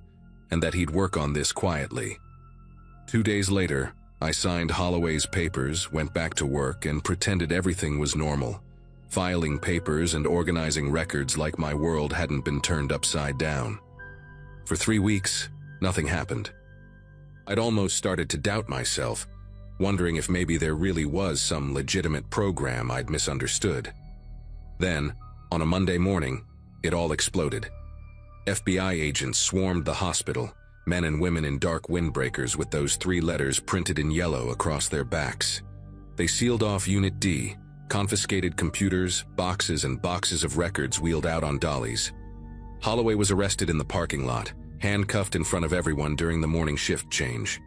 and that he'd work on this quietly. 2 days later, I signed Holloway's papers, went back to work, and pretended everything was normal, filing papers and organizing records like my world hadn't been turned upside down. For 3 weeks, nothing happened. I'd almost started to doubt myself, wondering if maybe there really was some legitimate program I'd misunderstood. Then, on a Monday morning, it all exploded. FBI agents swarmed the hospital, men and women in dark windbreakers with those 3 letters printed in yellow across their backs. They sealed off Unit D, confiscated computers, boxes and boxes of records wheeled out on dollies. Holloway was arrested in the parking lot, handcuffed in front of everyone during the morning shift change.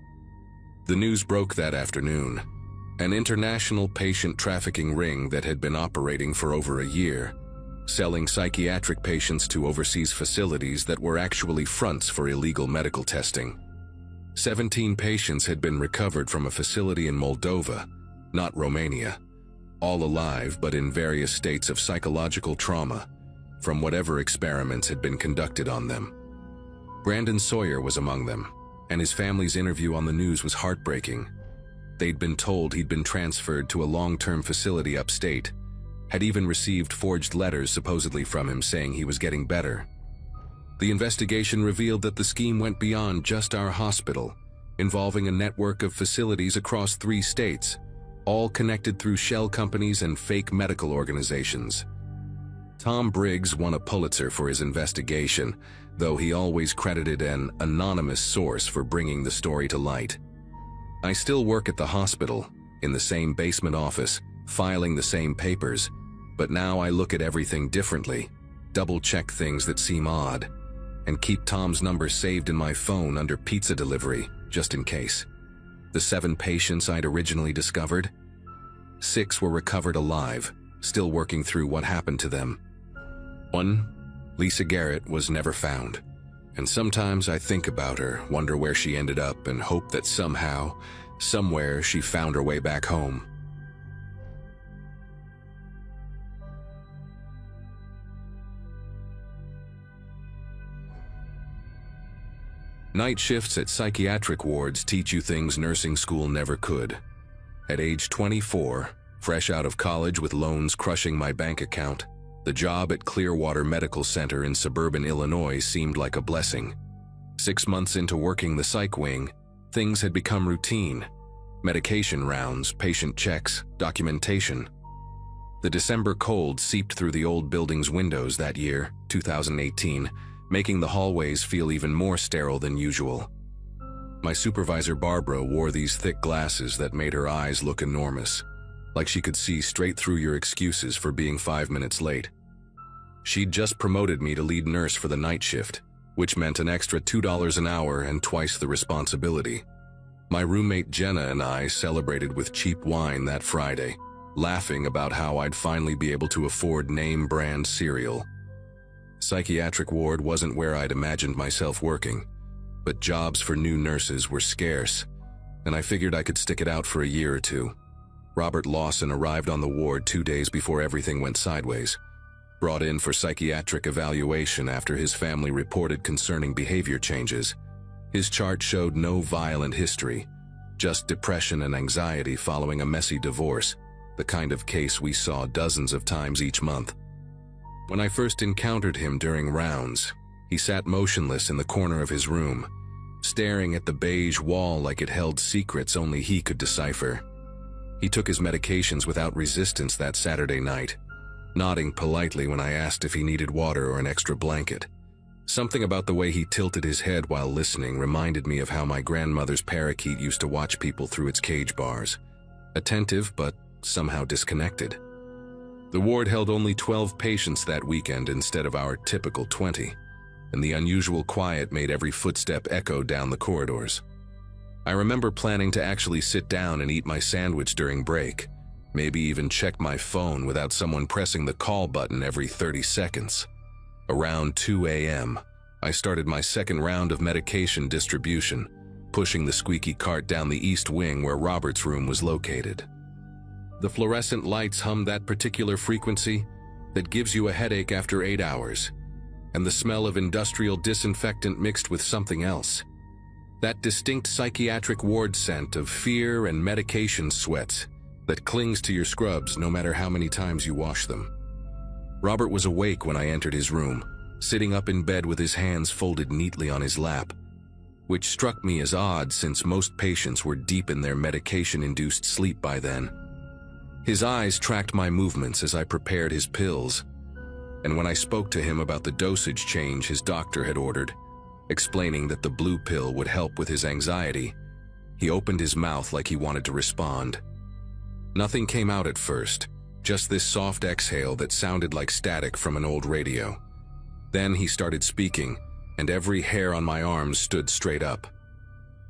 The news broke that afternoon. An international patient trafficking ring that had been operating for over a year, selling psychiatric patients to overseas facilities that were actually fronts for illegal medical testing. 17 patients had been recovered from a facility in Moldova, not Romania, all alive but in various states of psychological trauma from whatever experiments had been conducted on them. Brandon Sawyer was among them, and his family's interview on the news was heartbreaking. They'd been told he'd been transferred to a long-term facility upstate, had even received forged letters supposedly from him saying he was getting better. The investigation revealed that the scheme went beyond just our hospital, involving a network of facilities across 3 states, all connected through shell companies and fake medical organizations. Tom Briggs won a Pulitzer for his investigation, though he always credited an anonymous source for bringing the story to light. I still work at the hospital, in the same basement office, filing the same papers, but now I look at everything differently, double-check things that seem odd, and keep Tom's number saved in my phone under pizza delivery, just in case. The 7 patients I'd originally discovered, 6 were recovered alive, still working through what happened to them. 1, Lisa Garrett, was never found, and sometimes I think about her, wonder where she ended up, and hope that somehow, somewhere, she found her way back home. Night shifts at psychiatric wards teach you things nursing school never could. At age 24, fresh out of college with loans crushing my bank account, the job at Clearwater Medical Center in suburban Illinois seemed like a blessing. 6 months into working the psych wing, things had become routine. Medication rounds, patient checks, documentation. The December cold seeped through the old building's windows that year, 2018, making the hallways feel even more sterile than usual. My supervisor Barbara wore these thick glasses that made her eyes look enormous, like she could see straight through your excuses for being 5 minutes late. She'd just promoted me to lead nurse for the night shift, which meant an extra $2 an hour and twice the responsibility. My roommate Jenna and I celebrated with cheap wine that Friday, laughing about how I'd finally be able to afford name-brand cereal. Psychiatric ward wasn't where I'd imagined myself working, but jobs for new nurses were scarce, and I figured I could stick it out for a year or 2. Robert Lawson arrived on the ward 2 days before everything went sideways, brought in for psychiatric evaluation after his family reported concerning behavior changes. His chart showed no violent history, just depression and anxiety following a messy divorce, the kind of case we saw dozens of times each month. When I first encountered him during rounds, he sat motionless in the corner of his room, staring at the beige wall like it held secrets only he could decipher. He took his medications without resistance that Saturday night, nodding politely when I asked if he needed water or an extra blanket. Something about the way he tilted his head while listening reminded me of how my grandmother's parakeet used to watch people through its cage bars, attentive but somehow disconnected. The ward held only 12 patients that weekend instead of our typical 20, and the unusual quiet made every footstep echo down the corridors. I remember planning to actually sit down and eat my sandwich during break, maybe even check my phone without someone pressing the call button every 30 seconds. Around 2 a.m., I started my second round of medication distribution, pushing the squeaky cart down the east wing where Robert's room was located. The fluorescent lights hummed that particular frequency that gives you a headache after 8 hours, and the smell of industrial disinfectant mixed with something else. That distinct psychiatric ward scent of fear and medication sweats that clings to your scrubs no matter how many times you wash them. Robert was awake when I entered his room, sitting up in bed with his hands folded neatly on his lap, which struck me as odd since most patients were deep in their medication-induced sleep by then. His eyes tracked my movements as I prepared his pills, and when I spoke to him about the dosage change his doctor had ordered, explaining that the blue pill would help with his anxiety, he opened his mouth like he wanted to respond. Nothing came out at first, just this soft exhale that sounded like static from an old radio. Then he started speaking, and every hair on my arms stood straight up.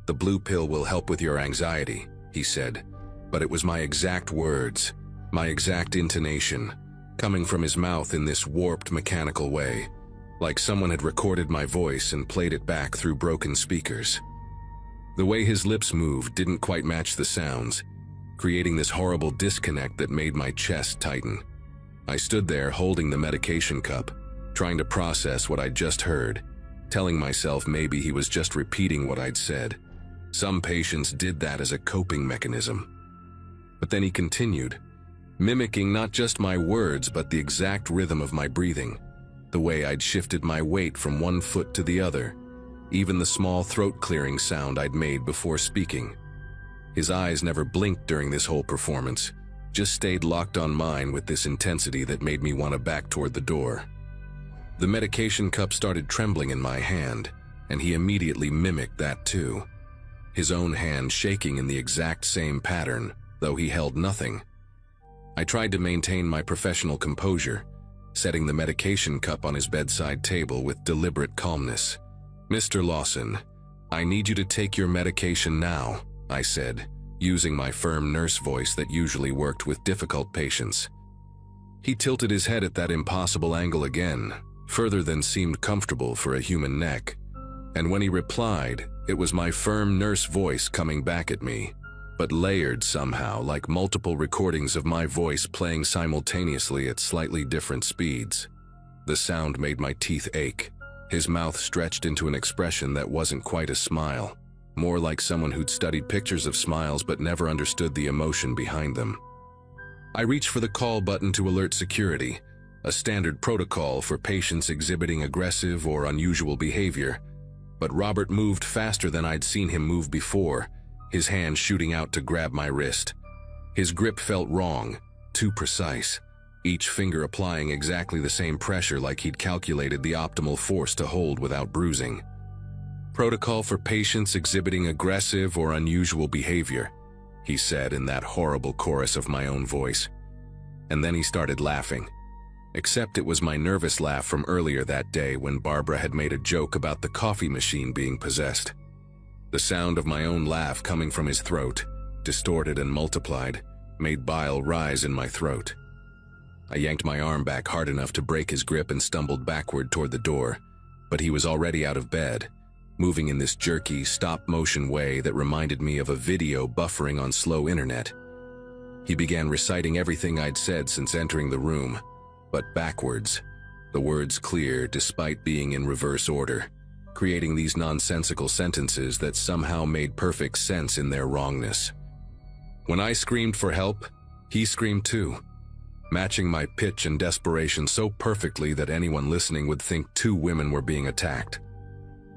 "The blue pill will help with your anxiety," he said, but it was my exact words, my exact intonation, coming from his mouth in this warped mechanical way, like someone had recorded my voice and played it back through broken speakers. The way his lips moved didn't quite match the sounds, creating this horrible disconnect that made my chest tighten. I stood there holding the medication cup, trying to process what I'd just heard, telling myself maybe he was just repeating what I'd said. Some patients did that as a coping mechanism. But then he continued, mimicking not just my words but the exact rhythm of my breathing, the way I'd shifted my weight from one foot to the other, even the small throat-clearing sound I'd made before speaking. His eyes never blinked during this whole performance, just stayed locked on mine with this intensity that made me want to back toward the door. The medication cup started trembling in my hand, and he immediately mimicked that too, his own hand shaking in the exact same pattern, though he held nothing. I tried to maintain my professional composure, setting the medication cup on his bedside table with deliberate calmness. "Mr. Lawson, I need you to take your medication now," I said, using my firm nurse voice that usually worked with difficult patients. He tilted his head at that impossible angle again, further than seemed comfortable for a human neck. And when he replied, it was my firm nurse voice coming back at me, but layered somehow, like multiple recordings of my voice playing simultaneously at slightly different speeds. The sound made my teeth ache. His mouth stretched into an expression that wasn't quite a smile, more like someone who'd studied pictures of smiles but never understood the emotion behind them. I reached for the call button to alert security, a standard protocol for patients exhibiting aggressive or unusual behavior, but Robert moved faster than I'd seen him move before, his hand shooting out to grab my wrist. His grip felt wrong, too precise, each finger applying exactly the same pressure like he'd calculated the optimal force to hold without bruising. "Protocol for patients exhibiting aggressive or unusual behavior," he said in that horrible chorus of my own voice. And then he started laughing. Except it was my nervous laugh from earlier that day when Barbara had made a joke about the coffee machine being possessed. The sound of my own laugh coming from his throat, distorted and multiplied, made bile rise in my throat. I yanked my arm back hard enough to break his grip and stumbled backward toward the door, but he was already out of bed, moving in this jerky, stop-motion way that reminded me of a video buffering on slow internet. He began reciting everything I'd said since entering the room, but backwards, the words clear despite being in reverse order, creating these nonsensical sentences that somehow made perfect sense in their wrongness. When I screamed for help, he screamed too, matching my pitch and desperation so perfectly that anyone listening would think two women were being attacked.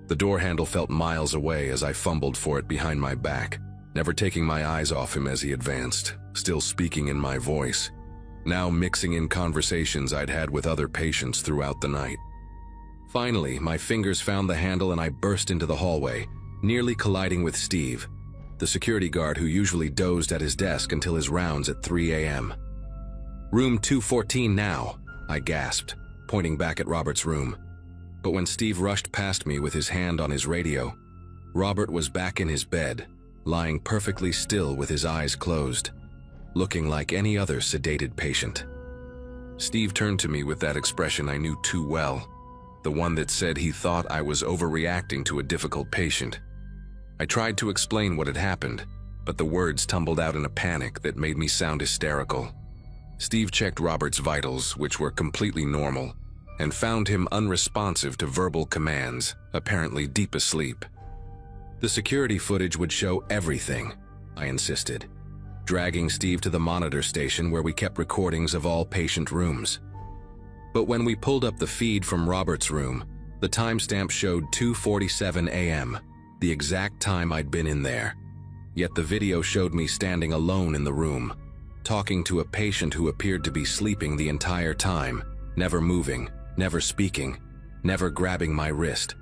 The door handle felt miles away as I fumbled for it behind my back, never taking my eyes off him as he advanced, still speaking in my voice, now mixing in conversations I'd had with other patients throughout the night. Finally, my fingers found the handle and I burst into the hallway, nearly colliding with Steve, the security guard who usually dozed at his desk until his rounds at 3 a.m. "Room 214 now," I gasped, pointing back at Robert's room. But when Steve rushed past me with his hand on his radio, Robert was back in his bed, lying perfectly still with his eyes closed, looking like any other sedated patient. Steve turned to me with that expression I knew too well, the one that said he thought I was overreacting to a difficult patient. I tried to explain what had happened, but the words tumbled out in a panic that made me sound hysterical. Steve checked Robert's vitals, which were completely normal, and found him unresponsive to verbal commands, apparently deep asleep. The security footage would show everything, I insisted, dragging Steve to the monitor station where we kept recordings of all patient rooms. But when we pulled up the feed from Robert's room, the timestamp showed 2:47 a.m., the exact time I'd been in there. Yet the video showed me standing alone in the room, talking to a patient who appeared to be sleeping the entire time, never moving, never speaking, never grabbing my wrist.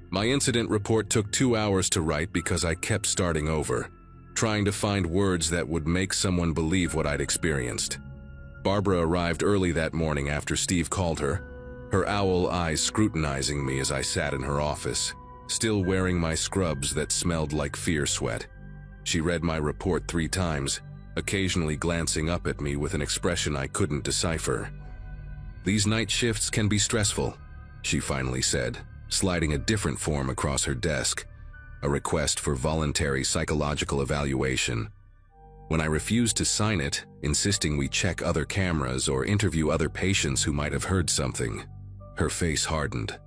My incident report took 2 hours to write because I kept starting over, trying to find words that would make someone believe what I'd experienced. Barbara arrived early that morning after Steve called her owl eyes scrutinizing me as I sat in her office, still wearing my scrubs that smelled like fear sweat. She read my report 3 times, occasionally glancing up at me with an expression I couldn't decipher. "These night shifts can be stressful," she finally said, sliding a different form across her desk, a request for voluntary psychological evaluation. When I refused to sign it, insisting we check other cameras or interview other patients who might have heard something, her face hardened.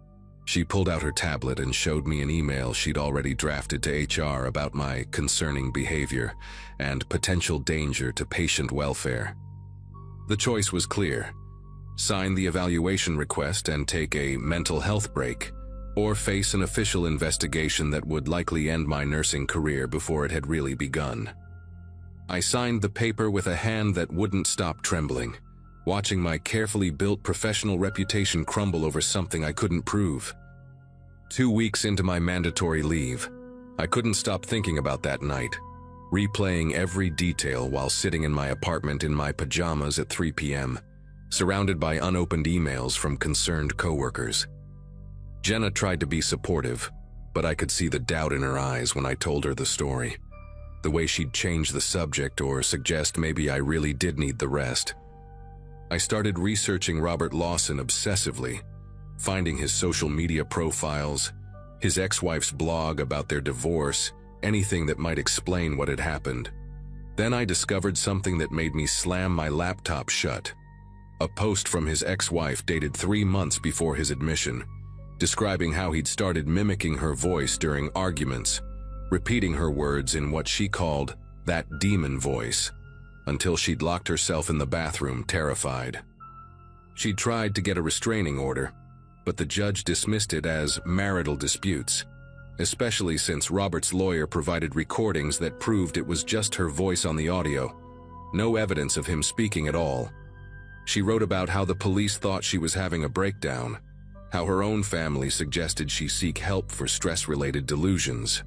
She pulled out her tablet and showed me an email she'd already drafted to HR about my concerning behavior and potential danger to patient welfare. The choice was clear: sign the evaluation request and take a mental health break, or face an official investigation that would likely end my nursing career before it had really begun. I signed the paper with a hand that wouldn't stop trembling, watching my carefully built professional reputation crumble over something I couldn't prove. 2 weeks into my mandatory leave, I couldn't stop thinking about that night, replaying every detail while sitting in my apartment in my pajamas at 3 p.m., surrounded by unopened emails from concerned coworkers. Jenna tried to be supportive, but I could see the doubt in her eyes when I told her the story. The way she'd change the subject or suggest maybe I really did need the rest. I started researching Robert Lawson obsessively, finding his social media profiles, his ex-wife's blog about their divorce, anything that might explain what had happened. Then I discovered something that made me slam my laptop shut. A post from his ex-wife dated 3 months before his admission, describing how he'd started mimicking her voice during arguments, repeating her words in what she called that demon voice, until she'd locked herself in the bathroom terrified. She'd tried to get a restraining order, but the judge dismissed it as marital disputes, especially since Robert's lawyer provided recordings that proved it was just her voice on the audio, no evidence of him speaking at all. She wrote about how the police thought she was having a breakdown, how her own family suggested she seek help for stress-related delusions.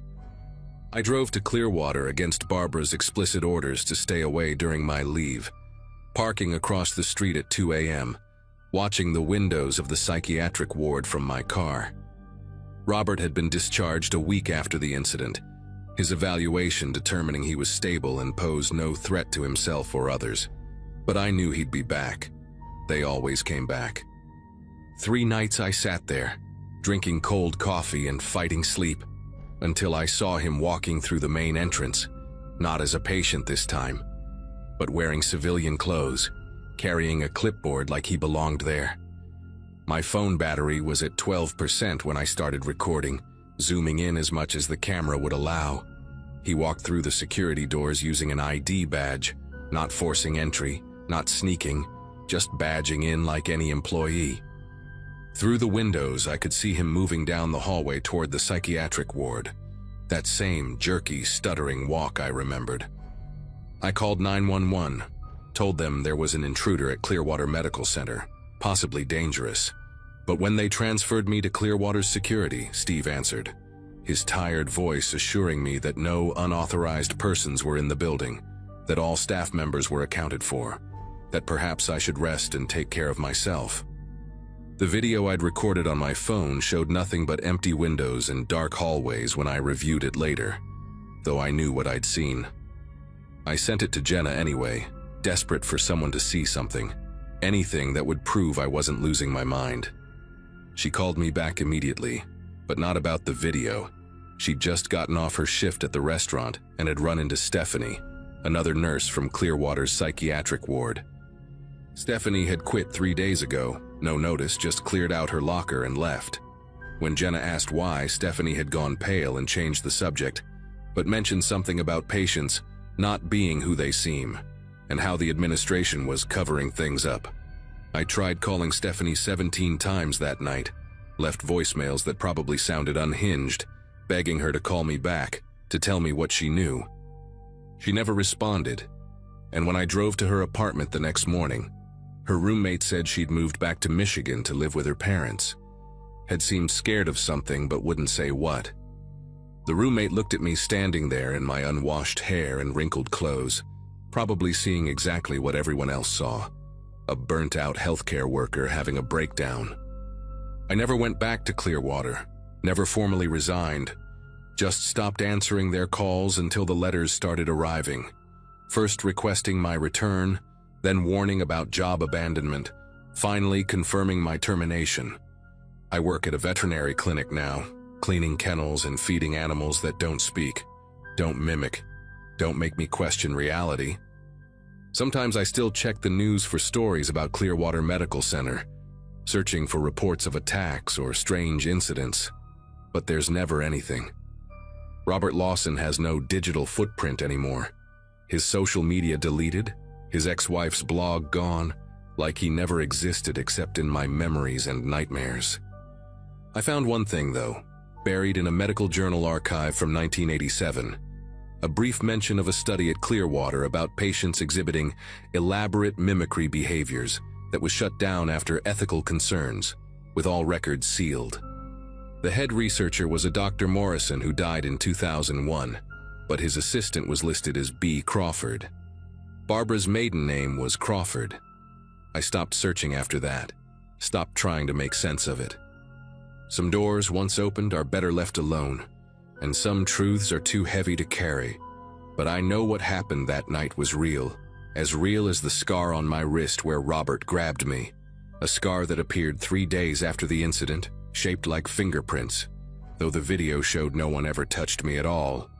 I drove to Clearwater against Barbara's explicit orders to stay away during my leave, parking across the street at 2 a.m., watching the windows of the psychiatric ward from my car. Robert had been discharged a week after the incident, his evaluation determining he was stable and posed no threat to himself or others. But I knew he'd be back. They always came back. 3 nights I sat there, drinking cold coffee and fighting sleep, until I saw him walking through the main entrance, not as a patient this time, but wearing civilian clothes, carrying a clipboard like he belonged there. My phone battery was at 12% when I started recording, zooming in as much as the camera would allow. He walked through the security doors using an ID badge, not forcing entry, not sneaking, just badging in like any employee. Through the windows, I could see him moving down the hallway toward the psychiatric ward. That same jerky, stuttering walk I remembered. I called 911, told them there was an intruder at Clearwater Medical Center, possibly dangerous. But when they transferred me to Clearwater's security, Steve answered, his tired voice assuring me that no unauthorized persons were in the building, that all staff members were accounted for, that perhaps I should rest and take care of myself. The video I'd recorded on my phone showed nothing but empty windows and dark hallways when I reviewed it later, though I knew what I'd seen. I sent it to Jenna anyway, desperate for someone to see something, anything that would prove I wasn't losing my mind. She called me back immediately, but not about the video. She'd just gotten off her shift at the restaurant and had run into Stephanie, another nurse from Clearwater's psychiatric ward. Stephanie had quit 3 days ago, no notice, just cleared out her locker and left. When Jenna asked why, Stephanie had gone pale and changed the subject, but mentioned something about patients not being who they seem, and how the administration was covering things up. I tried calling Stephanie 17 times that night, left voicemails that probably sounded unhinged, begging her to call me back, to tell me what she knew. She never responded, and when I drove to her apartment the next morning, her roommate said she'd moved back to Michigan to live with her parents. Had seemed scared of something but wouldn't say what. The roommate looked at me standing there in my unwashed hair and wrinkled clothes, probably seeing exactly what everyone else saw, a burnt-out healthcare worker having a breakdown. I never went back to Clearwater, never formally resigned, just stopped answering their calls until the letters started arriving. first requesting my return, then warning about job abandonment, finally confirming my termination. I work at a veterinary clinic now, cleaning kennels and feeding animals that don't speak, don't mimic, don't make me question reality. Sometimes I still check the news for stories about Clearwater Medical Center, searching for reports of attacks or strange incidents, but there's never anything. Robert Lawson has no digital footprint anymore. His social media deleted, his ex-wife's blog gone, like he never existed except in my memories and nightmares. I found one thing, though, buried in a medical journal archive from 1987, a brief mention of a study at Clearwater about patients exhibiting elaborate mimicry behaviors that was shut down after ethical concerns, with all records sealed. The head researcher was a Dr. Morrison who died in 2001, but his assistant was listed as B. Crawford. Barbara's maiden name was Crawford. I stopped searching after that, stopped trying to make sense of it. Some doors once opened are better left alone, and some truths are too heavy to carry. But I know what happened that night was real as the scar on my wrist where Robert grabbed me, a scar that appeared 3 days after the incident, shaped like fingerprints, though the video showed no one ever touched me at all.